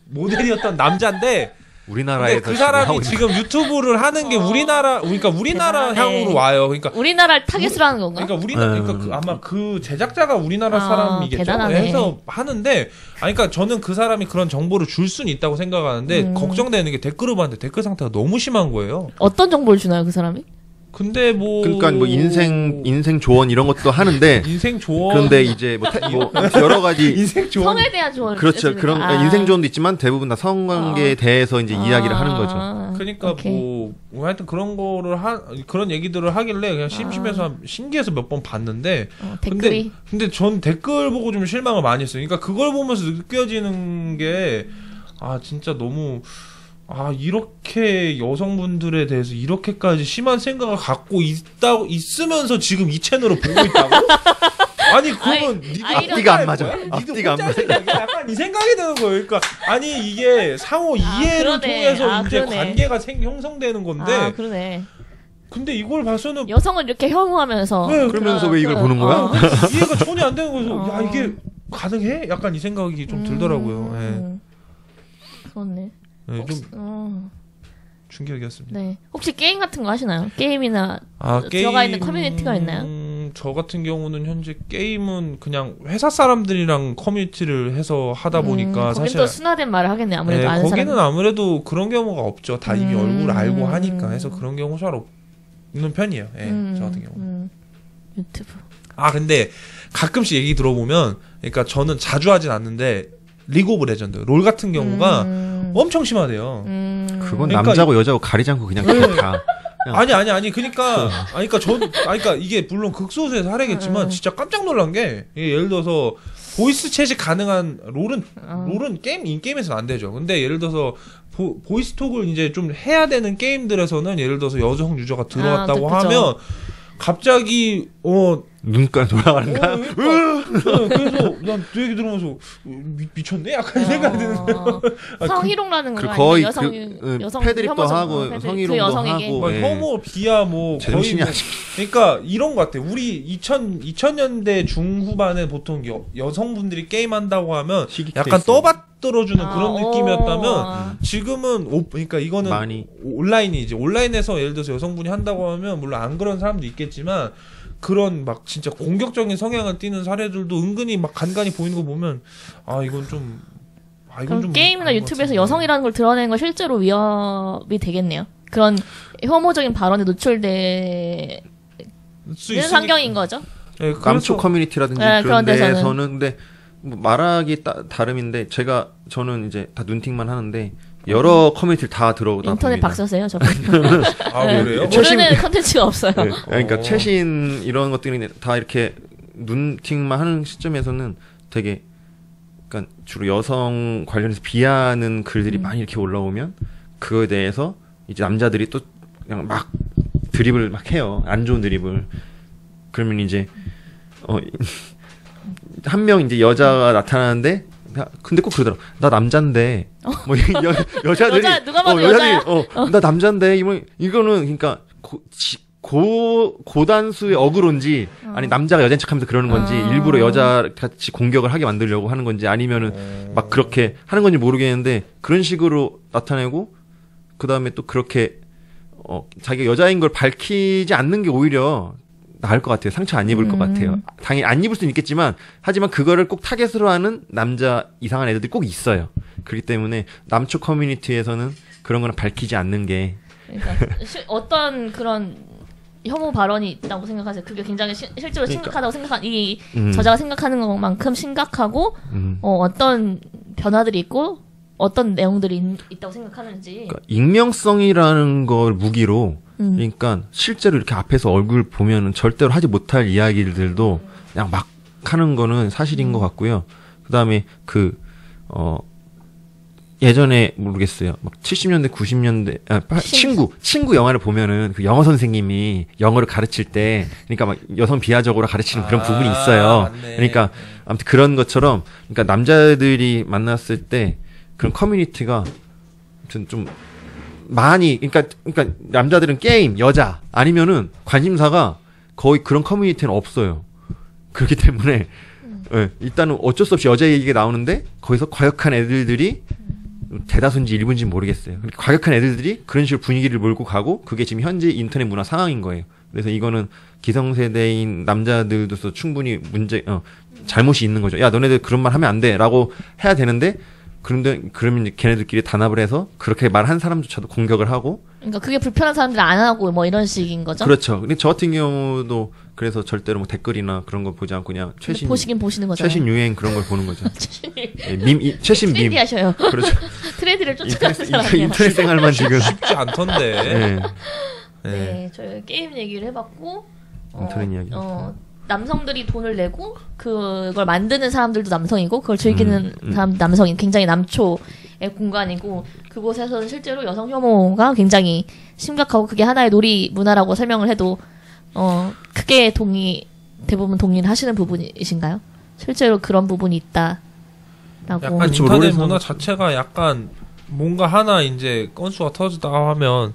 모델이었던 남자인데 근데 우리나라에서 그 지금 하고 사람이 있는 지금 유튜브를 하는 게 우리나라 대단하네. 향으로 와요. 그러니까 우리나라를 타겟으로 하는 건가? 그러니까 아마 그 제작자가 우리나라 사람이겠죠. 대단하네. 해서 하는데 그러니까 저는 그 사람이 그런 정보를 줄 수는 있다고 생각하는데 걱정되는 게 댓글을 봤는데 댓글 상태가 너무 심한 거예요. 어떤 정보를 주나요, 그 사람이? 근데 뭐 그러니까 뭐 인생 조언 이런 것도 하는데 인생 조언 그런데 이제 뭐 여러 가지 인생 조언 성에 대한 조언을 그렇죠. 해주니까. 그런 인생 조언도 있지만 대부분 다 성관계에 대해서 이제 이야기를 하는 거죠. 그러니까 오케이. 뭐 하여튼 그런 거를 그런 얘기들을 하길래 그냥 심심해서 신기해서 몇 번 봤는데 댓글이 근데 전 댓글 보고 좀 실망을 많이 했어요. 그러니까 그걸 보면서 느껴지는 게 진짜 너무 이렇게 여성분들에 대해서 이렇게까지 심한 생각을 갖고 있으면서 지금 이 채널을 보고 있다고? 아니 그러면 네가 앞뒤가 안 맞아. 뭐야? 앞뒤가 안 니도 혼자 맞아. 생각해? 약간 이 생각이 드는 거예요. 그러니까 아니 이게 상호 이해를 그러네. 통해서 이제 그러네. 관계가 형성되는 건데 그러네. 근데 이걸 봐서는 여성을 이렇게 혐오하면서 왜 그러면서 왜 이걸 보는 거야? 이해가 전혀 안 되는 거여서 야 이게 가능해? 약간 이 생각이 좀 들더라고요. 그렇네. 네, 좀 충격이었습니다. 네. 혹시 게임 같은 거 하시나요? 게임이나 게임 들어가 있는 커뮤니티가 있나요? 저 같은 경우는 현재 게임은 그냥 회사 사람들이랑 커뮤니티를 해서 하다 보니까 거긴 사실 또 순화된 말을 하겠네. 아무래도 아는 거기는 사람. 아무래도 그런 경우가 없죠. 다 이미 얼굴 알고 하니까 해서 그런 경우 잘 없는 편이에요. 저 같은 경우. 유튜브. 근데 가끔씩 얘기 들어보면 그러니까 저는 자주 하진 않는데 리그 오브 레전드 롤 같은 경우가 엄청 심하대요. 그건 그러니까 남자고 여자고 가리지 않고 그냥 다. 아니 그러니까 이게 물론 극소수에서 하래겠지만 진짜 깜짝 놀란 게 예를 들어서 보이스 채식 가능한 롤은 인게임에서는 안 되죠. 근데 예를 들어서 보이스 톡을 이제 좀 해야 되는 게임들에서는 예를 들어서 여성 유저가 들어왔다고 그쵸. 하면 갑자기 눈가 돌아가는가? 그래서 난 그 얘기 들으면서 미쳤네? 약간 이 생각이 드는 거예요. 성희롱라는 거 거의 여성 패드립도 혐오성, 하고 패드립. 성희롱도 그 여성에게. 하고 막 혐오, 비하 거의 제정신이 아직. 그러니까 이런 것 같아. 우리 2000년대 중후반에 보통 여성분들이 게임한다고 하면 약간 떠받들어주는 그런 느낌이었다면 지금은 그러니까 이거는 많이. 온라인이지. 온라인에서 예를 들어서 여성분이 한다고 하면 물론 안 그런 사람도 있겠지만 그런 막 진짜 공격적인 성향을 띠는 사례들도 은근히 막 간간히 보이는 거 보면 이건 좀 그럼 게임이나 유튜브에서 여성이라는 걸 드러내는 건 실제로 위협이 되겠네요. 그런 혐오적인 발언에 노출되는 환경인 거죠. 네, 남초 커뮤니티라든지 네, 그런 그런 데서는. 데서는 근데 뭐 말하기 다름인데 저는 이제 다 눈팅만 하는데 여러 커뮤니티를 다 들어오다 인터넷 봅니다. 박사세요, 저분. 그래요? 모르는 컨텐츠가 없어요. 네, 그러니까 최신 이런 것들이 다 이렇게 눈팅만 하는 시점에서는 되게 그러니까 주로 여성 관련해서 비하하는 글들이 많이 이렇게 올라오면 그거에 대해서 이제 남자들이 또 그냥 막 드립을 막 해요. 안 좋은 드립을. 그러면 이제 한 명 이제 여자가 나타나는데 근데 꼭 그러더라. 나 남잔데 뭐 여자들이 누가 봐도 여자야? 나 남잔데 이거는 그러니까 고단수의 어그로인지 아니 남자가 여자인 척하면서 그러는 건지 일부러 여자 같이 공격을 하게 만들려고 하는 건지 아니면은 막 그렇게 하는 건지 모르겠는데 그런 식으로 나타내고 그 다음에 또 그렇게 자기가 여자인 걸 밝히지 않는 게 오히려 나을 것 같아요. 상처 안 입을 것 같아요. 당연히 안 입을 수는 있겠지만 하지만 그거를 꼭 타겟으로 하는 남자 이상한 애들이 꼭 있어요. 그렇기 때문에 남초 커뮤니티에서는 그런 거는 밝히지 않는 게 그러니까 어떤 그런 혐오 발언이 있다고 생각하세요? 그게 굉장히 실제로 심각하다고 생각한 이 저자가 생각하는 것만큼 심각하고 어떤 변화들이 있고 어떤 내용들이 있다고 생각하는지. 그러니까 익명성이라는 걸 무기로 그러니까 실제로 이렇게 앞에서 얼굴 보면은 절대로 하지 못할 이야기들도 그냥 막 하는 거는 사실인 것 같고요. 그다음에 예전에 모르겠어요. 막 70년대, 90년대 친구 영화를 보면은 그 영어 선생님이 영어를 가르칠 때 그러니까 막 여성 비하적으로 가르치는 그런 부분이 있어요. 맞네. 그러니까 아무튼 그런 것처럼 그러니까 남자들이 만났을 때 그런 커뮤니티가 아무튼 좀 많이 그러니까 남자들은 게임, 여자 아니면은 관심사가 거의 그런 커뮤니티는 없어요. 그렇기 때문에 예, 일단은 어쩔 수 없이 여자 얘기가 나오는데 거기서 과격한 애들들이 대다수인지 일부인지 모르겠어요. 과격한 애들들이 그런 식으로 분위기를 몰고 가고 그게 지금 현재 인터넷 문화 상황인 거예요. 그래서 이거는 기성세대인 남자들도서 충분히 잘못이 있는 거죠. 야, 너네들 그런 말 하면 안 돼. 라고 해야 되는데 그런데 그러면 이제 걔네들끼리 단합을 해서 그렇게 말한 사람조차도 공격을 하고 그러니까 그게 불편한 사람들 안 하고 뭐 이런 식인 거죠? 그렇죠. 근데 저 같은 경우도 그래서 절대로 뭐 댓글이나 그런 거 보지 않고 그냥 최신 보시긴 보시는 거죠. 최신 유행 그런 걸 보는 거죠. 최신 최신 밈. 트렌디 하셔요. 그렇죠. 트렌디를 쫓아가는 사람이에요. 인터넷 생활만 지금. 쉽지 않던데. 네. 네, 저희 게임 얘기를 해봤고 인터넷 이야기. 남성들이 돈을 내고 그걸 만드는 사람들도 남성이고 그걸 즐기는 사람 남성인 굉장히 남초의 공간이고 그곳에서는 실제로 여성 혐오가 굉장히 심각하고 그게 하나의 놀이 문화라고 설명을 해도 크게 대부분 동의를 하시는 부분이신가요? 실제로 그런 부분이 있다라고. 약간 인터넷 문화 자체가 약간 뭔가 하나 이제 건수가 터지다 하면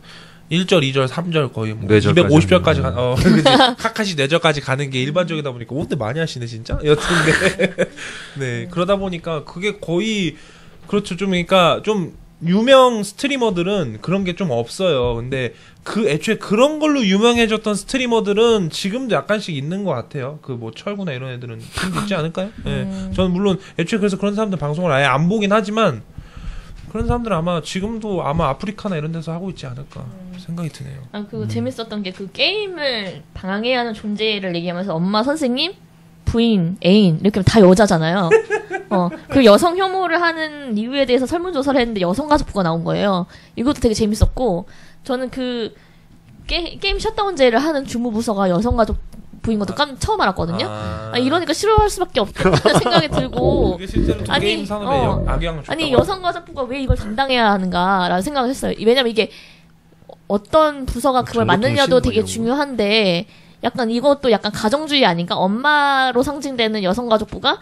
1절, 2절, 3절 거의 뭐 250절까지 카카시 뇌절까지 가는 게 일반적이다 보니까 근데 많이 하시네 진짜. 여튼데 네 그러다 보니까 그게 거의 그렇죠. 좀 그러니까 좀 유명 스트리머들은 그런 게 좀 없어요. 근데 그 애초에 그런 걸로 유명해졌던 스트리머들은 지금도 약간씩 있는 것 같아요. 그 뭐 철구나 이런 애들은 좀 있지 않을까요? 네. 저는 물론 애초에 그래서 그런 사람들 방송을 아예 안 보긴 하지만. 그런 사람들은 아마 지금도 아마 아프리카나 이런 데서 하고 있지 않을까 생각이 드네요. 재밌었던 게 그 게임을 방해해야 하는 존재를 얘기하면서 엄마, 선생님, 부인, 애인 이렇게 다 여자잖아요. 그 여성 혐오를 하는 이유에 대해서 설문조사를 했는데 여성가족부가 나온 거예요. 이것도 되게 재밌었고 저는 그 게임 셧다운제를 하는 주무부서가 여성가족 부인 것도 처음 알았거든요. 이러니까 싫어할 수밖에 없다는 생각이 들고 그게 실제로 게임 산업에 악영향을 줬다고 아니 여성가족부가 왜 이걸 담당해야 하는가라는 생각을 했어요. 왜냐면 이게 어떤 부서가 그걸 만드냐도 되게 중요한데 약간 이것도 약간 가정주의 아닌가? 엄마로 상징되는 여성가족부가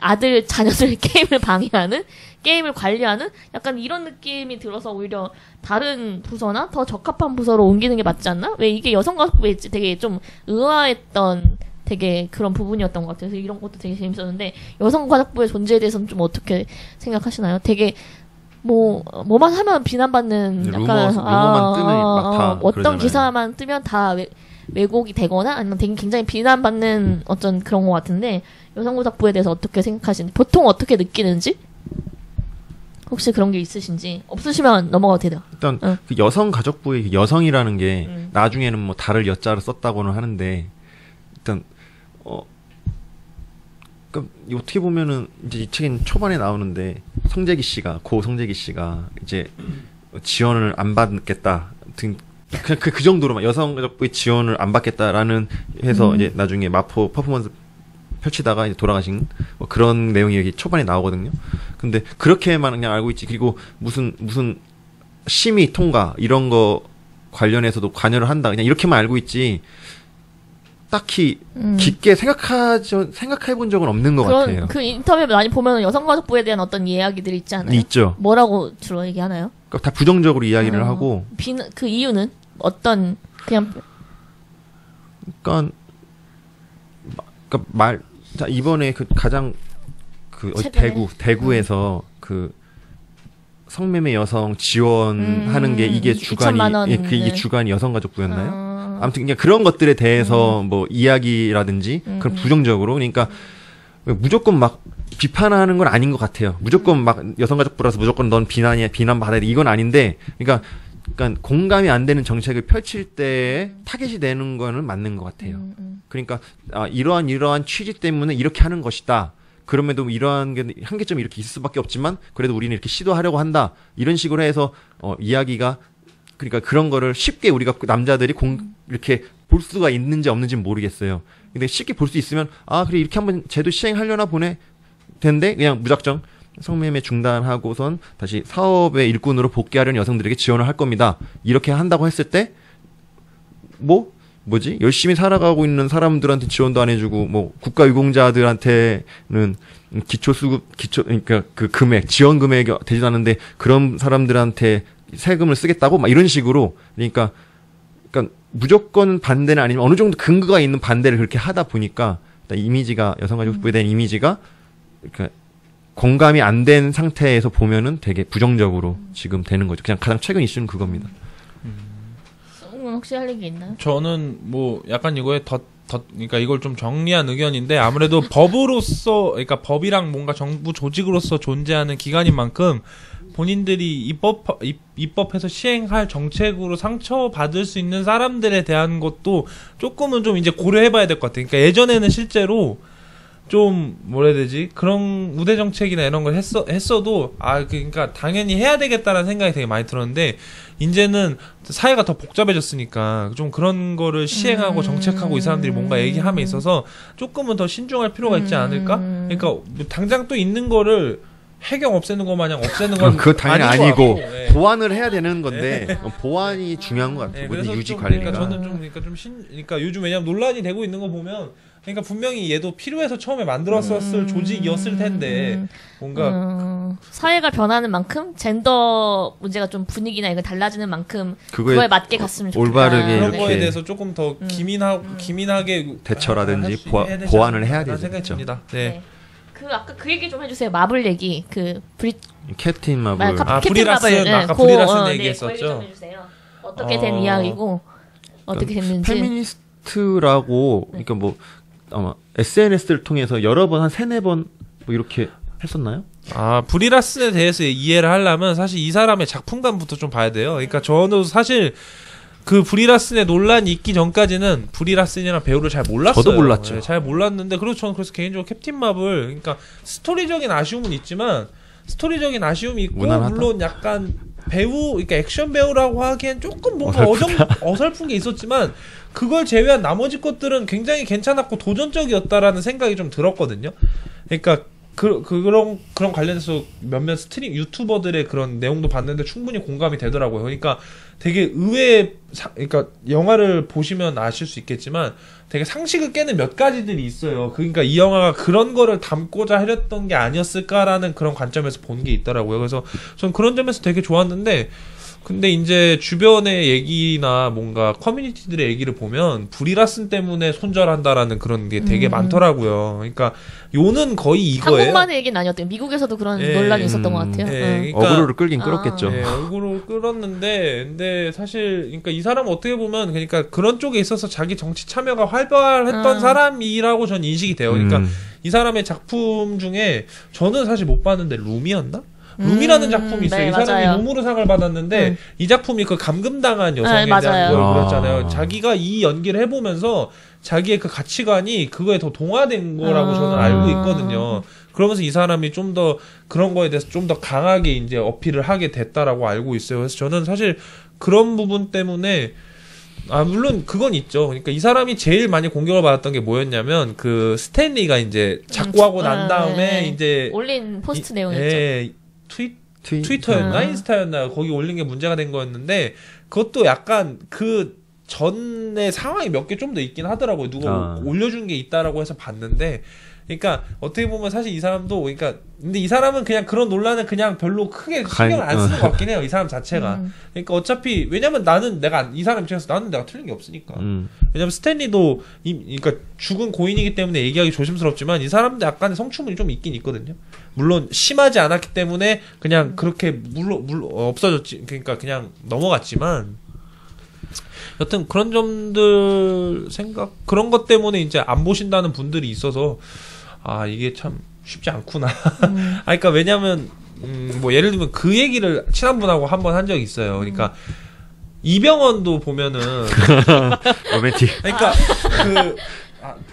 아들, 자녀들 게임을 방해하는, 게임을 관리하는 약간 이런 느낌이 들어서 오히려 다른 부서나 더 적합한 부서로 옮기는 게 맞지 않나? 왜 이게 여성가족부에 되게 좀 의아했던 되게 그런 부분이었던 것 같아요. 그래서 이런 것도 되게 재밌었는데 여성가족부의 존재에 대해서는 좀 어떻게 생각하시나요? 되게 뭐만 하면 비난받는 약간 루머만 뜨면 막 다 어떤 그러잖아요. 기사만 뜨면 다 왜곡이 되거나 아니면 되게 굉장히 비난받는 어떤 그런 것 같은데 여성가족부에 대해서 어떻게 생각하시는지 보통 어떻게 느끼는지 혹시 그런 게 있으신지 없으시면 넘어가도 돼요. 일단 그 여성가족부의 여성이라는 게 나중에는 뭐 달을 여자를 썼다고는 하는데 일단 그러니까 어떻게 보면은 이제 이 책엔 초반에 나오는데 고 성재기 씨가 이제 지원을 안 받겠다 등 그냥 그 정도로만 여성가족부의 지원을 안 받겠다라는 해서 이제 나중에 마포 퍼포먼스 펼치다가 이제 돌아가신 뭐 그런 내용이 여기 초반에 나오거든요. 근데 그렇게만 그냥 알고 있지. 그리고 무슨 심의 통과 이런 거 관련해서도 관여를 한다. 그냥 이렇게만 알고 있지. 딱히 깊게 생각해 본 적은 없는 것 같아요. 그 인터뷰 많이 보면 여성가족부에 대한 어떤 이야기들이 있지 않아요? 있죠. 뭐라고 주로 얘기하나요? 그러니까 다 부정적으로 이야기를 하고. 그 이유는 어떤 그냥 그러니까 자 이번에 그 가장 대구에서 그 성매매 여성 지원하는 게 이게 주관이 2천만 원. 이게 주관이 여성가족부였나요? 아무튼 그냥 그런 것들에 대해서 뭐 이야기라든지 그런 부정적으로 그러니까 무조건 막 비판하는 건 아닌 것 같아요. 무조건 막 여성가족부라서 무조건 넌 비난받아야 돼 이건 아닌데 그러니까 공감이 안 되는 정책을 펼칠 때 타겟이 되는 거는 맞는 것 같아요. 그러니까 이러한 취지 때문에 이렇게 하는 것이다. 그럼에도 이러한 게 한계점이 이렇게 있을 수밖에 없지만 그래도 우리는 이렇게 시도하려고 한다. 이런 식으로 해서 이야기가 그러니까 그런 거를 쉽게 우리가 남자들이 이렇게 볼 수가 있는지 없는지는 모르겠어요. 근데 쉽게 볼 수 있으면 그래 이렇게 한번 제도 시행하려나 보네. 된데 그냥 무작정 성매매 중단하고선 다시 사업의 일꾼으로 복귀하려는 여성들에게 지원을 할 겁니다. 이렇게 한다고 했을 때 뭐지? 열심히 살아가고 있는 사람들한테 지원도 안 해주고 국가유공자들한테는 그러니까 그 금액 지원 금액이 되지도 않는데 그런 사람들한테 세금을 쓰겠다고 막 이런 식으로 그러니까 무조건 반대는 아니면 어느 정도 근거가 있는 반대를 그렇게 하다 보니까 이미지가 여성가족부에 대한 이미지가 그러니까 공감이 안 된 상태에서 보면은 되게 부정적으로 지금 되는 거죠. 그냥 가장 최근 이슈는 그겁니다. 혹시 할 얘기 있나요? 저는 약간 이거에 그러니까 이걸 좀 정리한 의견인데 아무래도 법으로서 그러니까 법이랑 뭔가 정부 조직으로서 존재하는 기관인 만큼 본인들이 입법해서 시행할 정책으로 상처받을 수 있는 사람들에 대한 것도 조금은 좀 이제 고려해봐야 될 것 같아요. 그러니까 예전에는 실제로 좀 뭐라 해야 되지? 그런 우대 정책이나 이런 걸 했어도 그러니까 당연히 해야 되겠다라는 생각이 되게 많이 들었는데 이제는 사회가 더 복잡해졌으니까 좀 그런 거를 시행하고 정책하고 이 사람들이 뭔가 얘기함에 있어서 조금은 더 신중할 필요가 있지 않을까? 그러니까 당장 또 있는 거를 해경 없애는 거 마냥 없애는 건 그거 당연히 아니고 네. 보완을 해야 되는 건데 보완이 중요한 것 같아요. 그래서 유지 좀, 관리가. 그러니까 저는 좀 그러니까 요즘 왜냐면 논란이 되고 있는 거 보면 그러니까 분명히 얘도 필요해서 처음에 만들었었을 조직이었을 텐데 뭔가 사회가 변하는 만큼 젠더 문제가 좀 분위기나 이거 달라지는 만큼 그거에 맞게 갔으면 좋겠다. 올바르게 그런 이렇게 거에 대해서 조금 더 기민하게 대처라든지 보완을 해야 되죠. 생각입니다. 네. 아까 그 얘기 좀 해주세요. 마블 얘기 캡틴 마블. 브리라슨 아까 브리라슨 얘기했었죠. 좀 해주세요. 어떻게 된 이야기고 어떻게 됐는지. 페미니스트라고 그러니까 아마 SNS를 통해서 여러 번 한 3-4번 이렇게 했었나요? 브리라슨에 대해서 이해를 하려면 사실 이 사람의 작품관부터 좀 봐야 돼요. 그러니까 저는 사실 그 브리라슨의 논란이 있기 전까지는 브리라슨이라는 배우를 잘 몰랐어요. 저도 몰랐죠. 네, 잘 몰랐는데 그리고 저는 그래서 개인적으로 캡틴 마블 그러니까 스토리적인 아쉬움은 있지만 스토리적인 아쉬움이 있고 무난하다. 물론 약간 배우 그러니까 액션 배우라고 하기엔 조금 뭔가 어설픈 게 있었지만 그걸 제외한 나머지 것들은 굉장히 괜찮았고 도전적이었다라는 생각이 좀 들었거든요. 그러니까 그런 관련해서 몇몇 스트림 유튜버들의 그런 내용도 봤는데 충분히 공감이 되더라고요. 그러니까 되게 그러니까 영화를 보시면 아실 수 있겠지만 되게 상식을 깨는 몇 가지들이 있어요. 그러니까 이 영화가 그런 거를 담고자 하렸던 게 아니었을까라는 그런 관점에서 본 게 있더라고요. 그래서 전 그런 점에서 되게 좋았는데 근데 이제 주변의 얘기나 뭔가 커뮤니티들의 얘기를 보면 브리라슨 때문에 손절한다라는 그런 게 되게 많더라고요. 그러니까 요는 거의 이거예요. 한국만의 얘기는 아니었대요. 미국에서도 그런 논란이 있었던 것 같아요. 그러니까, 어그로를 끌긴 끌었겠죠. 어그로 끌었는데 근데 사실 그러니까 이 사람은 어떻게 보면 그러니까 그런 쪽에 있어서 자기 정치 참여가 활발했던 사람이라고 전 인식이 돼요. 그러니까 이 사람의 작품 중에 저는 사실 못 봤는데 룸이었나? 룸이라는 작품이 있어요. 네, 이 사람이 맞아요. 룸으로 상을 받았는데 이 작품이 그 감금당한 여성에 대한 맞아요. 걸 그렸잖아요. 자기가 이 연기를 해보면서 자기의 그 가치관이 그거에 더 동화된 거라고 저는 알고 있거든요. 그러면서 이 사람이 좀 더 그런 거에 대해서 좀 더 강하게 이제 어필을 하게 됐다라고 알고 있어요. 그래서 저는 사실 그런 부분 때문에 물론 그건 있죠. 그러니까 이 사람이 제일 많이 공격을 받았던 게 뭐였냐면 그 스탠리가 이제 작고하고 난 다음에 이제 올린 포스트 내용이었죠. 트위터였나 인스타였나 거기 올린 게 문제가 된 거였는데 그것도 약간 그 전에 상황이 몇 개 좀 더 있긴 하더라고요. 누가 올려준 게 있다라고 해서 봤는데 그러니까 어떻게 보면 사실 이 사람도 그러니까 근데 이 사람은 그냥 그런 논란은 그냥 별로 크게 신경을 안 쓰는 것 같긴 해요. 이 사람 자체가. 그러니까 어차피 왜냐면 나는 이 사람 입장에서 나는 내가 틀린 게 없으니까. 왜냐면 스탠리도 그러니까 죽은 고인이기 때문에 얘기하기 조심스럽지만 이 사람도 약간의 성추문이 좀 있긴 있거든요. 물론 심하지 않았기 때문에 그냥 그렇게 물론 없어졌지. 그러니까 그냥 넘어갔지만 여튼 그런 점들 그런 것 때문에 이제 안 보신다는 분들이 있어서 이게 참 쉽지 않구나. 그러니까 왜냐면 뭐 예를 들면 그 얘기를 친한 분하고 한번 한 적이 있어요. 그러니까 이병헌도 보면은 로맨틱. 그러니까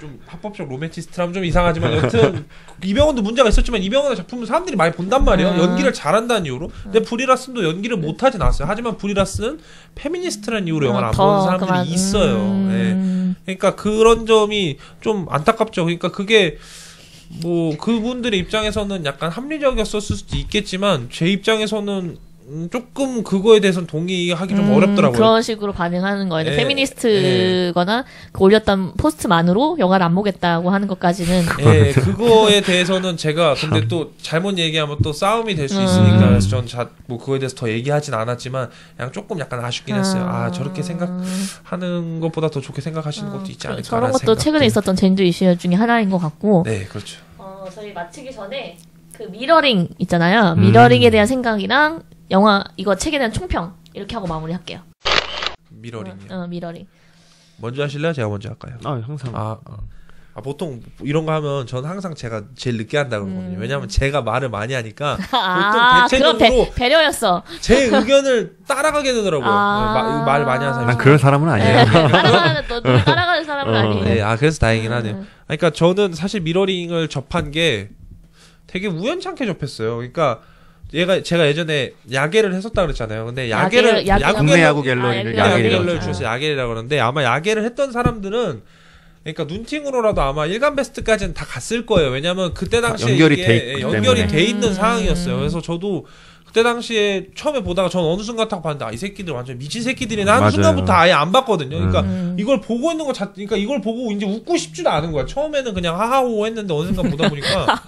좀 합법적 로맨티스트라면 좀 이상하지만 여튼 이병헌도 문제가 있었지만 이병헌의 작품을 사람들이 많이 본단 말이에요. 연기를 잘한다는 이유로. 근데 브리라슨도 연기를 못하진 않았어요. 하지만 브리라슨은 페미니스트라는 이유로 영화를 안 보는 사람들이 있어요. 네. 그러니까 그런 점이 좀 안타깝죠. 그러니까 그게 뭐 그분들의 입장에서는 약간 합리적이었을 수도 있겠지만 제 입장에서는 조금 그거에 대해서는 동의하기 좀 어렵더라고요. 그런 식으로 반응하는 거예요. 예, 페미니스트거나 그 올렸던 포스트만으로 영화를 안 보겠다고 하는 것까지는. 예, 그거에 대해서는 제가 근데 또 잘못 얘기하면 또 싸움이 될 수 있으니까 그래서 전 뭐 그거에 대해서 더 얘기하진 않았지만 그냥 조금 약간 아쉽긴 했어요. 아 저렇게 생각하는 것보다 더 좋게 생각하시는 것도 있지 않을까. 저런 것도 최근에 있었던 젠더 이슈 중에 하나인 것 같고. 네, 그렇죠. 저희 마치기 전에 그 미러링 있잖아요. 미러링에 대한 생각이랑 영화 이거 책에 대한 총평 이렇게 하고 마무리할게요. 미러링이요. 미러링. 먼저 하실래요? 제가 먼저 할까요? 항상. 보통 이런 거 하면 저는 항상 제가 제일 늦게 한다고 그러거든요. 왜냐하면 제가 말을 많이 하니까 보통 대체적으로 그럼 배려였어. 제 의견을 따라가게 되더라고요. 말 많이 하는 사람이. 난 그런 사람은 아니에요. 따라가는 사람은 아니에요. 네, 그래서 다행이긴 하네요. 그러니까 저는 사실 미러링을 접한 게 되게 우연찮게 접했어요. 그러니까 제가 예전에 야계를 했었다 그랬잖아요. 근데 국내 야구 갤러리를 야계를 주셔서 야계라고 그러는데 아마 야계를 했던 사람들은 그러니까 눈팅으로라도 아마 일간 베스트까지는 다 갔을 거예요. 왜냐면 그때 당시에 연결이 돼 있는 상황이었어요. 그래서 저도 그때 당시에 처음에 보다가 전 어느 순간 딱 봤는데 이 새끼들 완전 미친 새끼들이나 하는 순간부터 아예 안 봤거든요. 그러니까 이걸 보고 있는 그러니까 이걸 보고 이제 웃고 싶지도 않은 거야. 처음에는 그냥 하하호 했는데 어느 순간 보다 보니까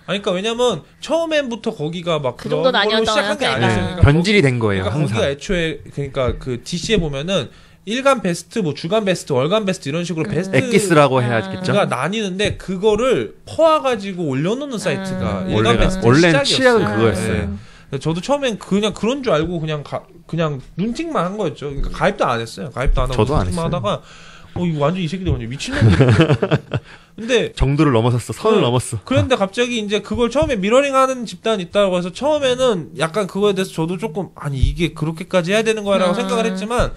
그러니까 왜냐면 처음엔부터 거기가 막 그 정도는 걸로 시작한 게 아니었어요. 그러니까 변질이 된 거예요. 그러니까 항상. 거기가 애초에 그러니까 그 DC에 보면은 일간 베스트, 뭐 주간 베스트, 월간 베스트 이런 식으로 베스트 엑기스라고 해야겠죠. 가 나뉘는데 그거를 퍼와가지고 올려놓는 사이트가 일간 베스트 원래는 시작이었어요. 시작은 그거였어요. 네. 저도 처음엔 그냥 그런 줄 알고 그냥 눈팅만 한 거였죠. 그러니까 가입도 안 했어요. 가입도 안 하고 저도 안 눈팅만 했어요. 하다가 이거 완전 이 새끼들 완전 미친놈들. 근데 정도를 넘어섰어. 선을 넘었어. 그런데 갑자기 이제 그걸 처음에 미러링하는 집단이 있다고 해서 처음에는 약간 그거에 대해서 저도 조금 아니 이게 그렇게까지 해야 되는 거야라고 생각을 했지만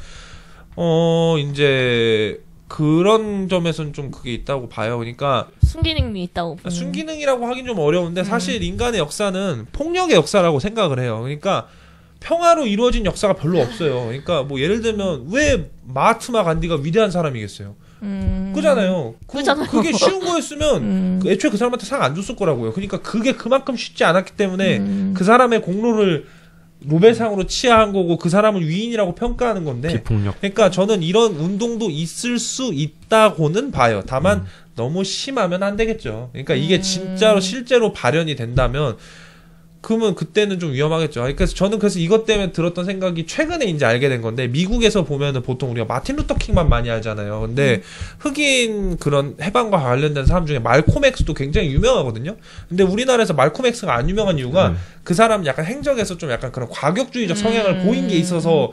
이제 그런 점에서는 좀 그게 있다고 봐요. 그러니까 순기능이 있다고. 순기능이라고 하긴 좀 어려운데 사실 인간의 역사는 폭력의 역사라고 생각을 해요. 그러니까 평화로 이루어진 역사가 별로 없어요. 그러니까 뭐 예를 들면 왜 마하트마 간디가 위대한 사람이겠어요? 그잖아요. 그게 쉬운 거였으면 애초에 그 사람한테 상 안 줬을 거라고요. 그러니까 그게 그만큼 쉽지 않았기 때문에 그 사람의 공로를 노벨상으로 치하한 거고 그 사람을 위인이라고 평가하는 건데. 비폭력. 그러니까 저는 이런 운동도 있을 수 있다고는 봐요. 다만 너무 심하면 안 되겠죠. 그러니까 이게 진짜로 실제로 발현이 된다면 그러면 그때는 좀 위험하겠죠. 그래서 저는 이것 때문에 들었던 생각이 최근에 이제 알게 된 건데 미국에서 보면은 보통 우리가 마틴 루터 킹만 많이 알잖아요. 근데 흑인 그런 해방과 관련된 사람 중에 말콤 엑스도 굉장히 유명하거든요. 근데 우리나라에서 말콤 엑스가 안 유명한 이유가 그 사람 약간 행적에서 좀 약간 그런 과격주의적 성향을 보인 게 있어서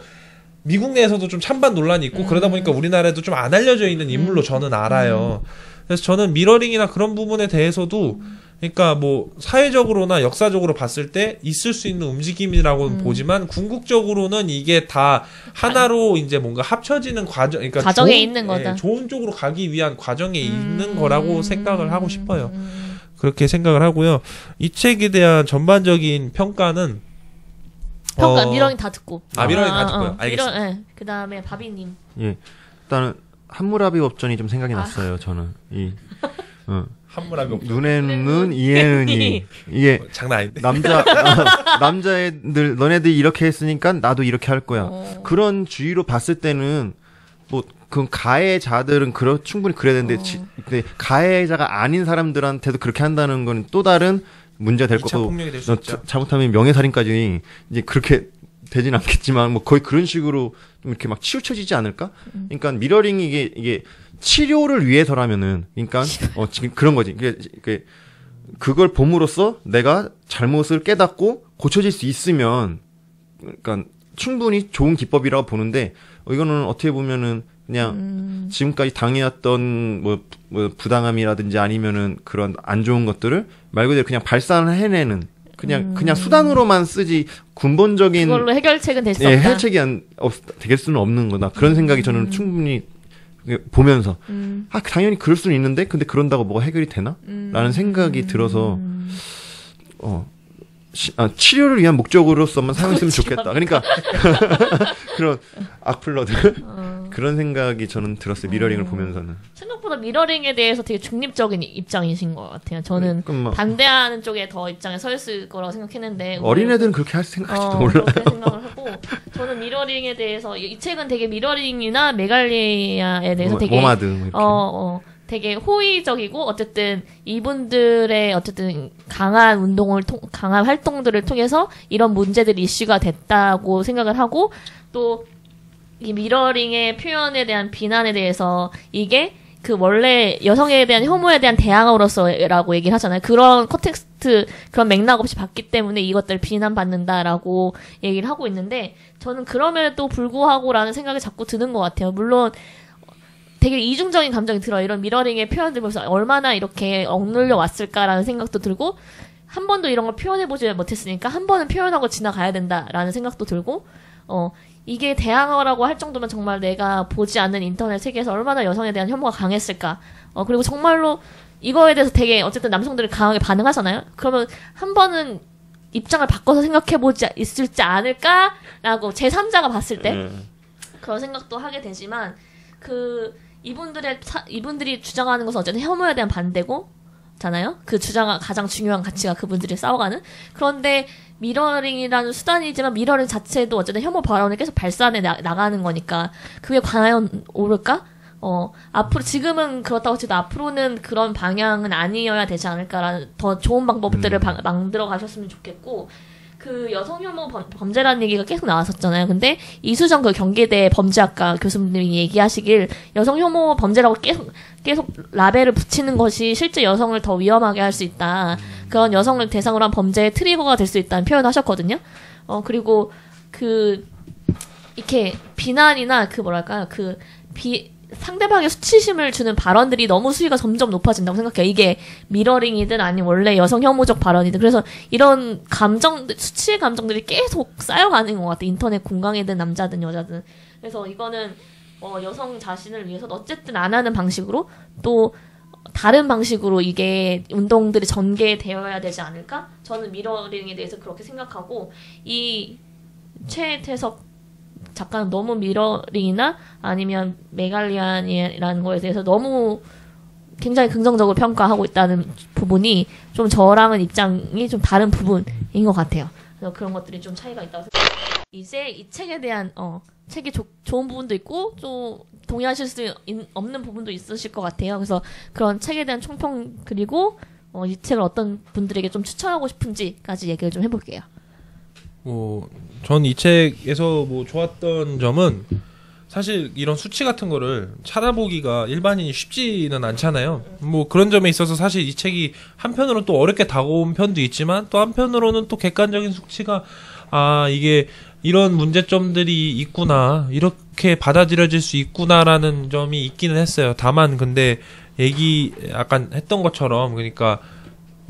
미국 내에서도 좀 찬반 논란이 있고 그러다 보니까 우리나라에도 좀 안 알려져 있는 인물로 저는 알아요. 그래서 저는 미러링이나 그런 부분에 대해서도 그러니까 뭐 사회적으로나 역사적으로 봤을 때 있을 수 있는 움직임이라고는 보지만 궁극적으로는 이게 다 하나로 이제 뭔가 합쳐지는 과정, 그러니까 과정에 있는 거다. 좋은 쪽으로 가기 위한 과정에 있는 거라고 생각을 하고 싶어요. 그렇게 생각을 하고요. 이 책에 대한 전반적인 평가는 미러링 다 듣고. 미러링 다 듣고요. 알겠습니다. 네. 그 다음에 바비님. 예, 일단은 함무라비 법전이 좀 생각이 났어요. 저는 한문하고 눈에는 눈, 이에는 이. 이게 장난 아닌데. 남자애들 너네들이 이렇게 했으니까 나도 이렇게 할 거야. 그런 주의로 봤을 때는 뭐 그 가해자들은 충분히 그래야 되는데 근데 가해자가 아닌 사람들한테도 그렇게 한다는 건 또 다른 문제가 될 거고. 잘못하면 명예살인까지 이제 그렇게 되진 않겠지만 뭐 거의 그런 식으로 좀 이렇게 막 치우쳐지지 않을까? 그러니까 미러링이 이게 치료를 위해서라면은 그러니까 지금 그런 거지. 그걸 봄으로써 내가 잘못을 깨닫고 고쳐질 수 있으면 그러니까 충분히 좋은 기법이라고 보는데 이거는 어떻게 보면은 그냥 지금까지 당해왔던 뭐 부당함이라든지 아니면은 그런 안 좋은 것들을 말 그대로 그냥 발산해내는 그냥 수단으로만 쓰지 근본적인 그걸로 해결책은 될 수 없다. 해결책이 될 수는 없는 거다. 그런 생각이 저는 충분히 보면서 당연히 그럴 수는 있는데 근데 그런다고 뭐가 해결이 되나? 라는 생각이 들어서 치료를 위한 목적으로서만 사용했으면 좋겠다. 그러니까 그런 악플러들 그런 생각이 저는 들었어요. 미러링을 보면서는. 생각보다 미러링에 대해서 되게 중립적인 입장이신 것 같아요. 저는 반대하는 쪽에 더 입장에 서 있을 거라고 생각했는데 어린애들은 그렇게 할 생각할지도 몰라요. 그렇게 생각을 하고 저는 미러링에 대해서 이 책은 되게 미러링이나 메갈리아에 대해서 되게 모마드 되게 호의적이고 어쨌든 이분들의 어쨌든 강한 운동을 강한 활동들을 통해서 이런 문제들이 이슈가 됐다고 생각을 하고 또 이 미러링의 표현에 대한 비난에 대해서 이게 그 원래 여성에 대한 혐오에 대한 대항으로서라고 얘기를 하잖아요. 그런 컨텍스트, 그런 맥락 없이 봤기 때문에 이것들을 비난받는다라고 얘기를 하고 있는데 저는 그럼에도 불구하고라는 생각이 자꾸 드는 것 같아요. 물론 되게 이중적인 감정이 들어요. 이런 미러링의 표현들 보면서 얼마나 이렇게 억눌려 왔을까라는 생각도 들고 한 번도 이런 걸 표현해보지 못했으니까 한 번은 표현하고 지나가야 된다라는 생각도 들고 이게 대항어라고 할 정도면 정말 내가 보지 않는 인터넷 세계에서 얼마나 여성에 대한 혐오가 강했을까. 그리고 정말로 이거에 대해서 되게 어쨌든 남성들이 강하게 반응하잖아요. 그러면 한 번은 입장을 바꿔서 생각해보지 있을지 않을까라고 제3자가 봤을 때 그런 생각도 하게 되지만 이분들이 주장하는 것은 어쨌든 혐오에 대한 반대고 잖아요. 그 주장가 가장 중요한 가치가 그분들이 싸워가는. 그런데 미러링이라는 수단이지만 미러링 자체도 어쨌든 혐오 발언을 계속 발산해 나가는 거니까 그게 과연 옳을까? 앞으로 지금은 그렇다고 해도 앞으로는 그런 방향은 아니어야 되지 않을까라는 더 좋은 방법들을 만들어 가셨으면 좋겠고 그 여성 혐오 범죄라는 얘기가 계속 나왔었잖아요. 근데 이수정 그 경기대 범죄학과 교수님이 얘기하시길 여성 혐오 범죄라고 계속 라벨을 붙이는 것이 실제 여성을 더 위험하게 할 수 있다. 그런 여성을 대상으로 한 범죄의 트리거가 될 수 있다는 표현을 하셨거든요. 그리고 이렇게 비난이나 상대방의 수치심을 주는 발언들이 너무 수위가 점점 높아진다고 생각해요. 이게 미러링이든 아니면 원래 여성 혐오적 발언이든. 그래서 이런 수치의 감정들이 계속 쌓여가는 것 같아요. 인터넷 공강이든 남자든 여자든. 그래서 이거는 여성 자신을 위해서 어쨌든 안 하는 방식으로 또 다른 방식으로 이게 운동들이 전개되어야 되지 않을까? 저는 미러링에 대해서 그렇게 생각하고 이 최태석 작가는 너무 미러링이나 아니면 메갈리안이라는 거에 대해서 너무 굉장히 긍정적으로 평가하고 있다는 부분이 좀 저랑은 입장이 좀 다른 부분인 것 같아요. 그래서 그런 것들이 좀 차이가 있다고 생각해요. 이제 이 책에 대한 책이 좋은 부분도 있고 좀 동의하실 수 없는 부분도 있으실 것 같아요. 그래서 그런 책에 대한 총평 그리고 이 책을 어떤 분들에게 좀 추천하고 싶은지까지 얘기를 좀 해볼게요. 전 이 책에서 좋았던 점은 사실 이런 수치 같은 거를 찾아보기가 일반인이 쉽지는 않잖아요. 그런 점에 있어서 사실 이 책이 한편으로는 또 어렵게 다가온 편도 있지만 또 한편으로는 또 객관적인 수치가 이게 이런 문제점들이 있구나, 이렇게 받아들여질 수 있구나라는 점이 있기는 했어요. 다만 근데 약간 했던 것처럼 그러니까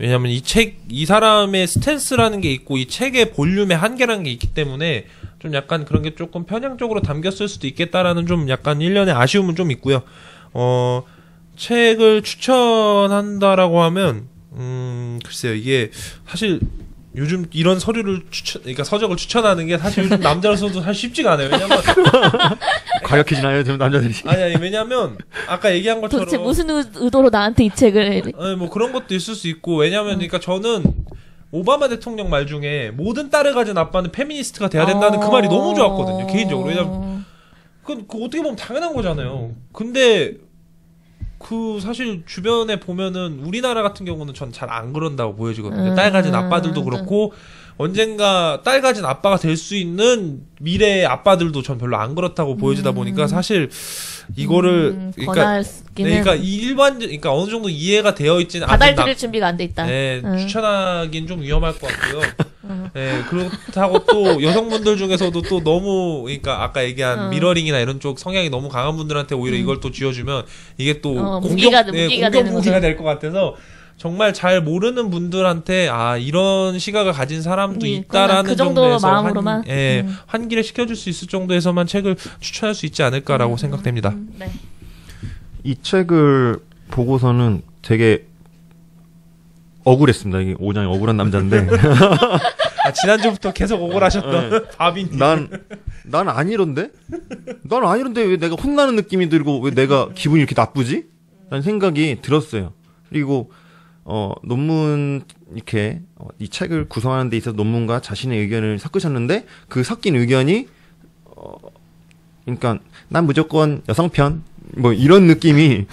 왜냐면 이 사람의 스탠스라는 게 있고 이 책의 볼륨의 한계라는 게 있기 때문에 좀 약간 그런 게 조금 편향적으로 담겼을 수도 있겠다라는 좀 약간 일련의 아쉬움은 좀 있고요. 책을 추천한다라고 하면 글쎄요, 이게 사실 요즘 이런 그러니까 서적을 추천하는 게 사실 요즘 남자로서도 사실 쉽지가 않아요. 왜냐면 과격해지나요, 지금 남자들이? 아니 왜냐면 아까 얘기한 것처럼 도대체 무슨 의도로 나한테 이 책을? 그런 것도 있을 수 있고 왜냐면 그러니까 저는 오바마 대통령 말 중에 모든 딸을 가진 아빠는 페미니스트가 돼야 된다는 그 말이 너무 좋았거든요, 개인적으로. 왜냐면 그 어떻게 보면 당연한 거잖아요. 근데 사실 주변에 보면은 우리나라 같은 경우는 전 잘 안 그런다고 보여지거든요. 딸 가진 아빠들도 그렇고 언젠가 딸 가진 아빠가 될 수 있는 미래의 아빠들도 전 별로 안 그렇다고 보여지다 보니까 사실 이거를 그러니까 그러니까 어느 정도 이해가 되어 있지는 받아들일 준비가 안 돼 있다. 네, 추천하긴 좀 위험할 것 같고요. 네, 그렇다고 또 여성분들 중에서도 또 너무 그러니까 아까 얘기한 미러링이나 이런 쪽 성향이 너무 강한 분들한테 오히려 이걸 또 쥐어주면 이게 또 공격 무기가 될 것 같아서 정말 잘 모르는 분들한테 이런 시각을 가진 사람도 있다라는 그 정도 마음으로만 환기를 시켜줄 수 있을 정도에서만 책을 추천할 수 있지 않을까라고 생각됩니다. 네. 이 책을 보고서는 되게 억울했습니다. 이게 오장이 억울한 남자인데. 지난주부터 계속 억울하셨던 바빈. 난 아니런데? 난 아니런데 왜 내가 혼나는 느낌이 들고 왜 내가 기분이 이렇게 나쁘지? 라는 생각이 들었어요. 그리고 논문 이렇게 이 책을 구성하는 데 있어서 논문과 자신의 의견을 섞으셨는데 그 섞인 의견이 그러니까 난 무조건 여성 편 뭐 이런 느낌이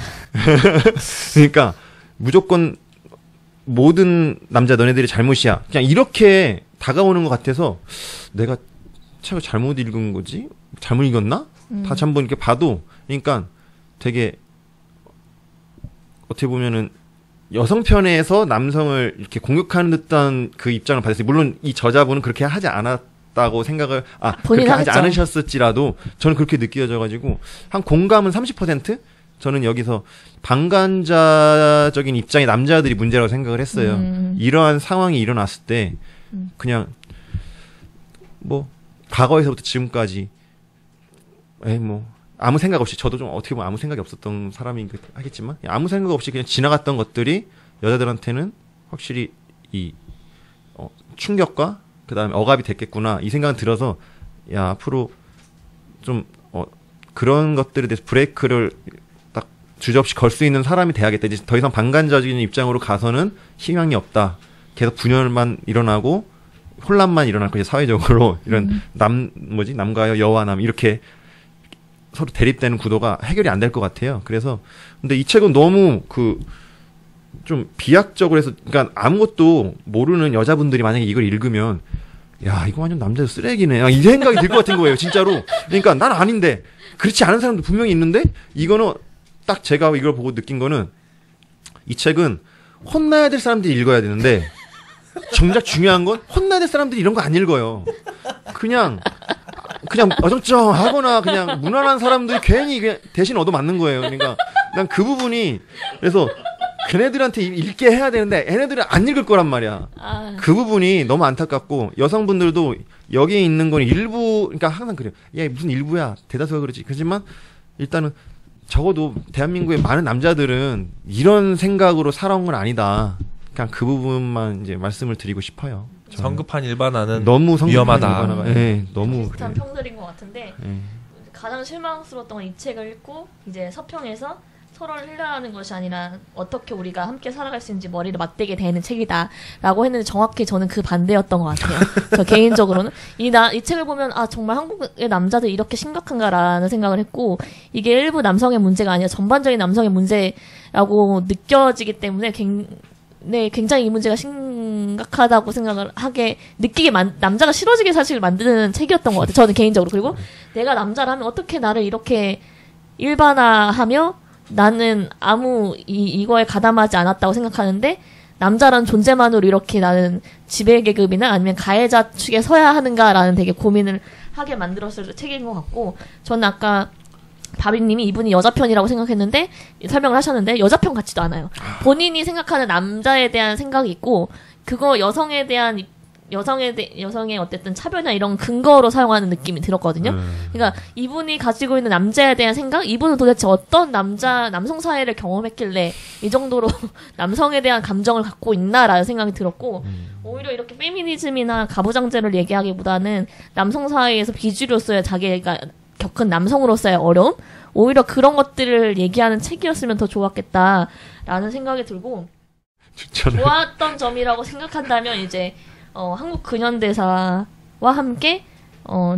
그러니까 무조건 모든 남자 너네들이 잘못이야. 그냥 이렇게 다가오는 것 같아서 내가 책을 잘못 읽은 거지? 잘못 읽었나? 다시 한번 이렇게 봐도 그러니까 되게 어떻게 보면은 여성 편에서 남성을 이렇게 공격하는 듯한 그 입장을 받았어요. 물론 이 저자분은 그렇게 하지 않았다고 생각을 그렇게 하지 않으셨을지라도 저는 그렇게 느껴져가지고 한 공감은 30%? 저는 여기서 방관자적인 입장의 남자들이 문제라고 생각을 했어요. 이러한 상황이 일어났을 때 그냥 뭐 과거에서부터 지금까지 뭐 아무 생각 없이 저도 좀 어떻게 보면 아무 생각이 없었던 사람이 하겠지만 아무 생각 없이 그냥 지나갔던 것들이 여자들한테는 확실히 이 충격과 그다음에 억압이 됐겠구나 이 생각은 들어서 야 앞으로 좀 그런 것들에 대해서 브레이크를 딱 주저없이 걸 수 있는 사람이 돼야겠다. 이제 더 이상 방관자적인 입장으로 가서는 희망이 없다. 계속 분열만 일어나고 혼란만 일어날 거지 사회적으로 이런 남과 여와 남 이렇게 서로 대립되는 구도가 해결이 안 될 것 같아요. 그래서 근데 이 책은 너무 좀 비약적으로 해서 그러니까 아무것도 모르는 여자분들이 만약에 이걸 읽으면 야 이거 완전 남자 쓰레기네 이 생각이 들 것 같은 거예요. 진짜로. 그러니까 난 아닌데 그렇지 않은 사람도 분명히 있는데 이거는 딱 제가 이걸 보고 느낀 거는 이 책은 혼나야 될 사람들이 읽어야 되는데 정작 중요한 건 혼나야 될 사람들이 이런 거 안 읽어요. 그냥 어정쩡하거나 그냥 무난한 사람들이 괜히 대신 얻어맞는 거예요. 그러니까 난 그 부분이 그래서 걔네들한테 읽게 해야 되는데 얘네들은 안 읽을 거란 말이야. 그 부분이 너무 안타깝고 여성분들도 여기에 있는 건 일부 그러니까 항상 그래요. 야 무슨 일부야 대다수가 그러지. 그렇지만 일단은 적어도 대한민국의 많은 남자들은 이런 생각으로 살아온 건 아니다. 그냥 그 부분만 이제 말씀을 드리고 싶어요. 성급한 일반화는 너무 위험하다. 네, 너무 비슷한 그래. 평들인 것 같은데 가장 실망스러웠던 건 이 책을 읽고 이제 서평에서 서로를 힐라하는 것이 아니라 어떻게 우리가 함께 살아갈 수 있는지 머리를 맞대게 되는 책이다라고 했는데 정확히 저는 그 반대였던 것 같아요. 저 개인적으로는 이 책을 보면 정말 한국의 남자들 이렇게 심각한가라는 생각을 했고 이게 일부 남성의 문제가 아니라 전반적인 남성의 문제라고 느껴지기 때문에 굉장히 이 문제가 심각하다고 생각을 느끼게 남자가 싫어지게 사실 만드는 책이었던 것 같아요. 저는 개인적으로. 그리고 내가 남자라면 어떻게 나를 이렇게 일반화하며 나는 이거에 가담하지 않았다고 생각하는데 남자라는 존재만으로 이렇게 나는 지배계급이나 아니면 가해자 측에 서야 하는가라는 되게 고민을 하게 만들었을 책인 것 같고 저는 아까 바비님이 이분이 여자편이라고 생각했는데 설명을 하셨는데 여자편 같지도 않아요. 본인이 생각하는 남자에 대한 생각이 있고 그거 여성의 어쨌든 차별이나 이런 근거로 사용하는 느낌이 들었거든요. 그러니까 이분이 가지고 있는 남자에 대한 생각, 이분은 도대체 어떤 남성 사회를 경험했길래 이 정도로 남성에 대한 감정을 갖고 있나라는 생각이 들었고 오히려 이렇게 페미니즘이나 가부장제를 얘기하기보다는 남성 사회에서 비주류로서의 자기가 겪은 남성으로서의 어려움? 오히려 그런 것들을 얘기하는 책이었으면 더 좋았겠다라는 생각이 들고 좋았던 점이라고 생각한다면 이제 한국 근현대사와 함께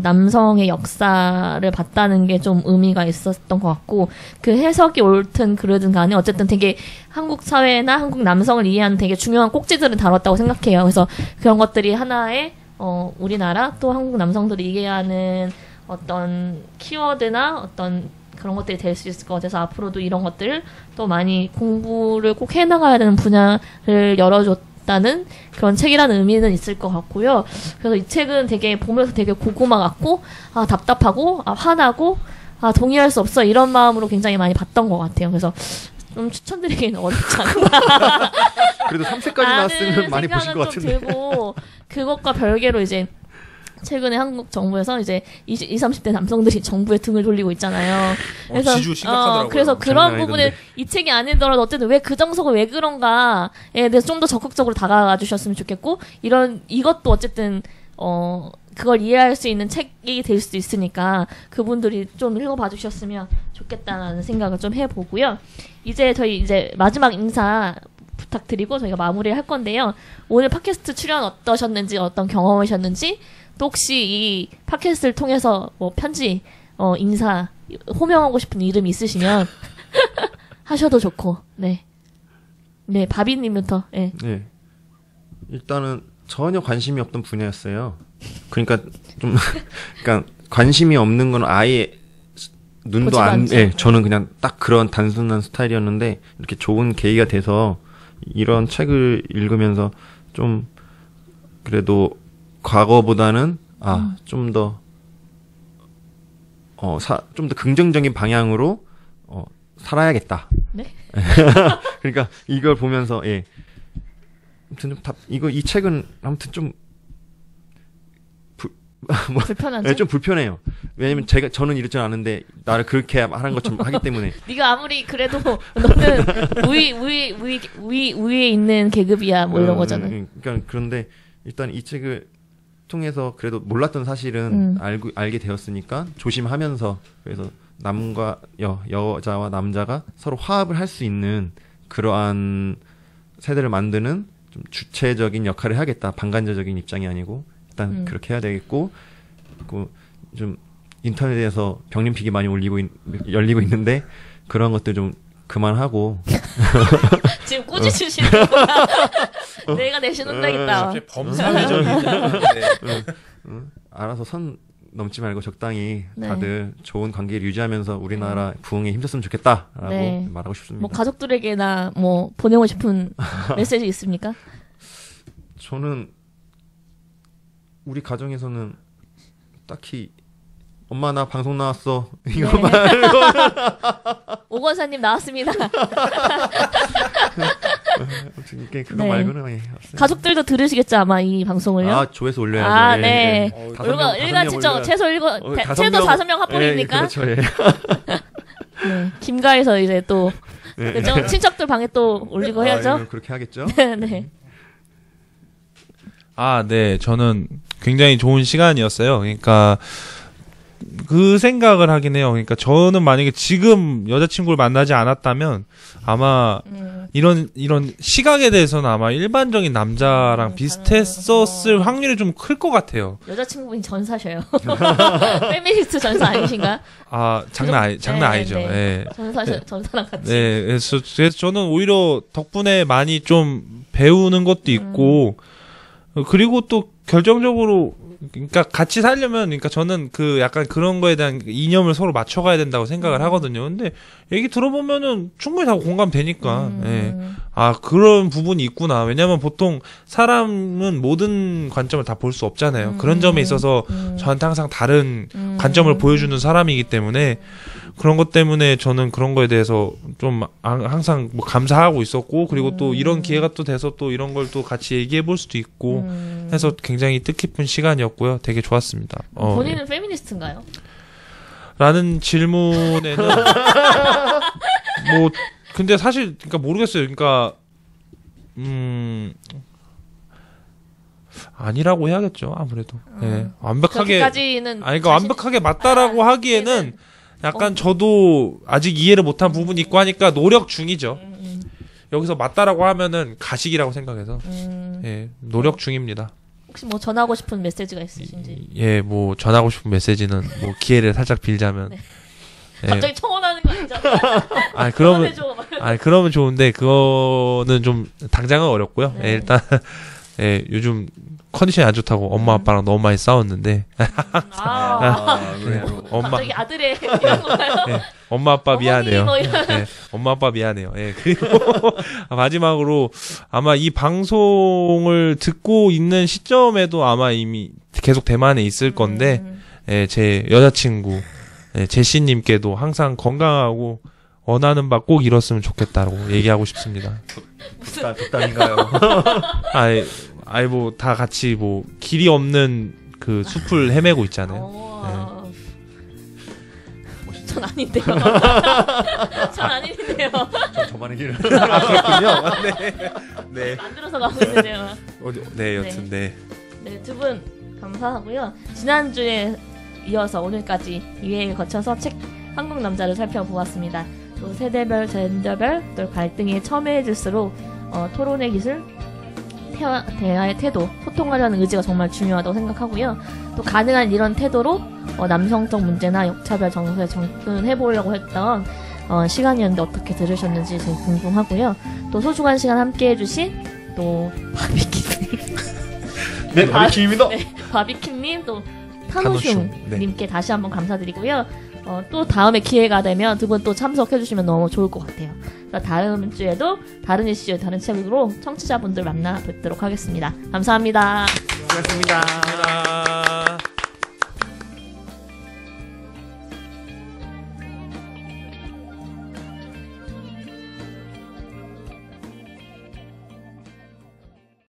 남성의 역사를 봤다는 게 좀 의미가 있었던 것 같고 그 해석이 옳든 그르든 간에 어쨌든 되게 한국 사회나 한국 남성을 이해하는 되게 중요한 꼭지들을 다뤘다고 생각해요. 그래서 그런 것들이 하나의 우리나라 또 한국 남성들이 이해하는 어떤 키워드나 어떤 그런 것들이 될 수 있을 것 같아서 앞으로도 이런 것들을 또 많이 공부를 꼭 해나가야 되는 분야를 열어줬다는 그런 책이라는 의미는 있을 것 같고요. 그래서 이 책은 되게 보면서 되게 고구마 같고 답답하고 화나고 동의할 수 없어 이런 마음으로 굉장히 많이 봤던 것 같아요. 그래서 좀 추천드리기는 어렵지 않나. 그래도 3세까지 나왔으면 많이 보신 것 같은데. 좀 들고 그것과 별개로 이제 최근에 한국 정부에서 이제 20, 30대 남성들이 정부에 등을 돌리고 있잖아요. 그래서 지주 심각하더라고요. 그래서 그런 부분을 이 책이 아니더라도 어쨌든 왜 그 정서가 왜 그런가에 대해서 좀 더 적극적으로 다가가 주셨으면 좋겠고 이것도 어쨌든 그걸 이해할 수 있는 책이 될 수도 있으니까 그분들이 좀 읽어봐 주셨으면 좋겠다는 생각을 좀 해보고요. 이제 저희 이제 마지막 인사 부탁드리고 저희가 마무리를 할 건데요. 오늘 팟캐스트 출연 어떠셨는지, 어떤 경험이셨는지, 또 혹시 이 팟캐스트를 통해서 뭐 편지, 인사, 호명하고 싶은 이름 있으시면 하셔도 좋고, 네. 네, 바비님부터, 네. 네. 일단은 전혀 관심이 없던 분야였어요. 그러니까 좀, 그러니까 관심이 없는 건 아예 눈도 안, 예, 저는 그냥 딱 그런 단순한 스타일이었는데, 이렇게 좋은 계기가 돼서 이런 책을 읽으면서 좀, 그래도 과거보다는, 좀 더, 좀 더 긍정적인 방향으로, 살아야겠다. 네? 그러니까 이걸 보면서, 예. 아무튼 좀 이 책은 아무튼 좀, 불편한지? 네, 좀 불편해요. 왜냐면 저는 이렇지 않은데 나를 그렇게 하는 것처럼 하기 때문에. 네가 아무리 그래도 너는 우위에 있는 계급이야 뭐 이런 거잖아. 그러니까 그런데 일단 이 책을 통해서 그래도 몰랐던 사실은 알게 되었으니까 조심하면서, 그래서 남과 여자와 남자가 서로 화합을 할 수 있는 그러한 세대를 만드는 좀 주체적인 역할을 해야겠다. 방관자적인 입장이 아니고 일단 그렇게 해야 되겠고, 좀 인터넷에서 병림픽이 많이 열리고 있는데 그런 것들 좀 그만하고. 지금 꾸짖으시는 거야. 내가 내신혼다겠다. 갑자기 범사회적인. 네. 알아서 선 넘지 말고 적당히 네. 다들 좋은 관계를 유지하면서 우리나라 부흥에 힘썼으면 좋겠다라고 네. 말하고 싶습니다. 뭐 가족들에게나 뭐 보내고 싶은 메시지 있습니까? 저는 우리 가정에서는 딱히 엄마 나 방송 나왔어 이거 네. 말고 오건사님 나왔습니다. 아무튼 이게 그거 네. 말고는 없어요. 가족들도 들으시겠죠 아마 이 방송을요? 아 조회수 올려야죠. 아, 예, 네. 예. 일가 지적 최소 최소 5명 합본이니까. 예, 그렇죠. 예. 네. 김가에서 이제 또 네. 그죠? 친척들 방에 또 올리고 해야죠. 예, 그렇게 하겠죠. 네. 네. 저는 굉장히 좋은 시간이었어요. 그러니까 그 생각을 하긴 해요. 그러니까 저는 만약에 지금 여자친구를 만나지 않았다면 아마 이런 시각에 대해서는 아마 일반적인 남자랑 비슷했었을 확률이 좀 클 것 같아요. 여자친구분이 전사셔요. 페미니스트 전사 아니신가? 장난 아니죠. 네. 예. 전사랑 같이. 네, 그래서 저는 오히려 덕분에 많이 좀 배우는 것도 있고, 그리고 또 결정적으로, 그러니까 같이 살려면, 그러니까 저는 그 약간 그런 거에 대한 이념을 서로 맞춰가야 된다고 생각을 하거든요. 근데 얘기 들어보면은 충분히 다 공감되니까, 예. 그런 부분이 있구나. 왜냐면 보통 사람은 모든 관점을 다 볼 수 없잖아요. 그런 점에 있어서 저한테 항상 다른 관점을 보여주는 사람이기 때문에, 그런 것 때문에 저는 그런 거에 대해서 좀 항상 뭐 감사하고 있었고, 그리고 또 이런 기회가 또 돼서 또 이런 걸 또 같이 얘기해 볼 수도 있고 해서 굉장히 뜻깊은 시간이었고요. 되게 좋았습니다. 본인은 페미니스트인가요? 라는 질문에는 뭐 근데 사실 그러니까 모르겠어요. 그러니까 아니라고 해야겠죠. 아무래도. 예. 완벽하게 그렇게까지는 그러니까 완벽하게 맞다라고 하기에는 약간 저도 아직 이해를 못한 부분이 있고 하니까 노력 중이죠. 여기서 맞다라고 하면은 가식이라고 생각해서 예, 노력 중입니다. 혹시 뭐 전하고 싶은 메시지가 있으신지? 예, 뭐 전하고 싶은 메시지는 뭐 기회를 살짝 빌자면. 네. 예. 갑자기 청혼하는 거 아니잖아. 그러면 좋은데 그거는 좀 당장은 어렵고요. 네. 예, 일단 예, 요즘 컨디션이 안 좋다고 엄마 아빠랑 너무 많이 싸웠는데. 그래요. 갑자기 아들의 이런 건가요? 예, 엄마 아빠 미안해요. 뭐 이런. 예, 엄마 아빠 미안해요. 예, 그리고 마지막으로 아마 이 방송을 듣고 있는 시점에도 아마 이미 계속 대만에 있을 건데, 예, 제 여자친구 제시님께도 항상 건강하고 원하는 바 꼭 이뤘으면 좋겠다고 얘기하고 싶습니다. 독담인가요? 뭐 다 같이 뭐 길이 없는 그 숲을 헤매고 있잖아요. 전 아닌데요. 전 아닌데요. 저만의 길을. 그렇군요. 네. 만들어서 가고 있는데요. 네, 여튼 네. 네, 두 분 감사하고요. 지난주에 이어서 오늘까지 2회를 거쳐서 책 한국 남자를 살펴보았습니다. 또 세대별, 젠더별, 또 갈등이 첨예해질수록 토론의 기술, 대화의 태도, 소통하려는 의지가 정말 중요하다고 생각하고요. 또 가능한 이런 태도로 남성적 문제나 역차별 정서에 접근해보려고 했던 시간이었는데 어떻게 들으셨는지 되게 궁금하고요. 또 소중한 시간 함께 해주신 또 바비킴님, 네, 바비킴입니다. 네, 바비킴님 또 타노슝, 타노슝님께 다시 한번 감사드리고요. 또 다음에 기회가 되면 두 분 또 참석해주시면 너무 좋을 것 같아요. 다음 주에도 다른 이슈, 다른 책으로 청취자분들 만나 뵙도록 하겠습니다. 감사합니다. 수고하셨습니다.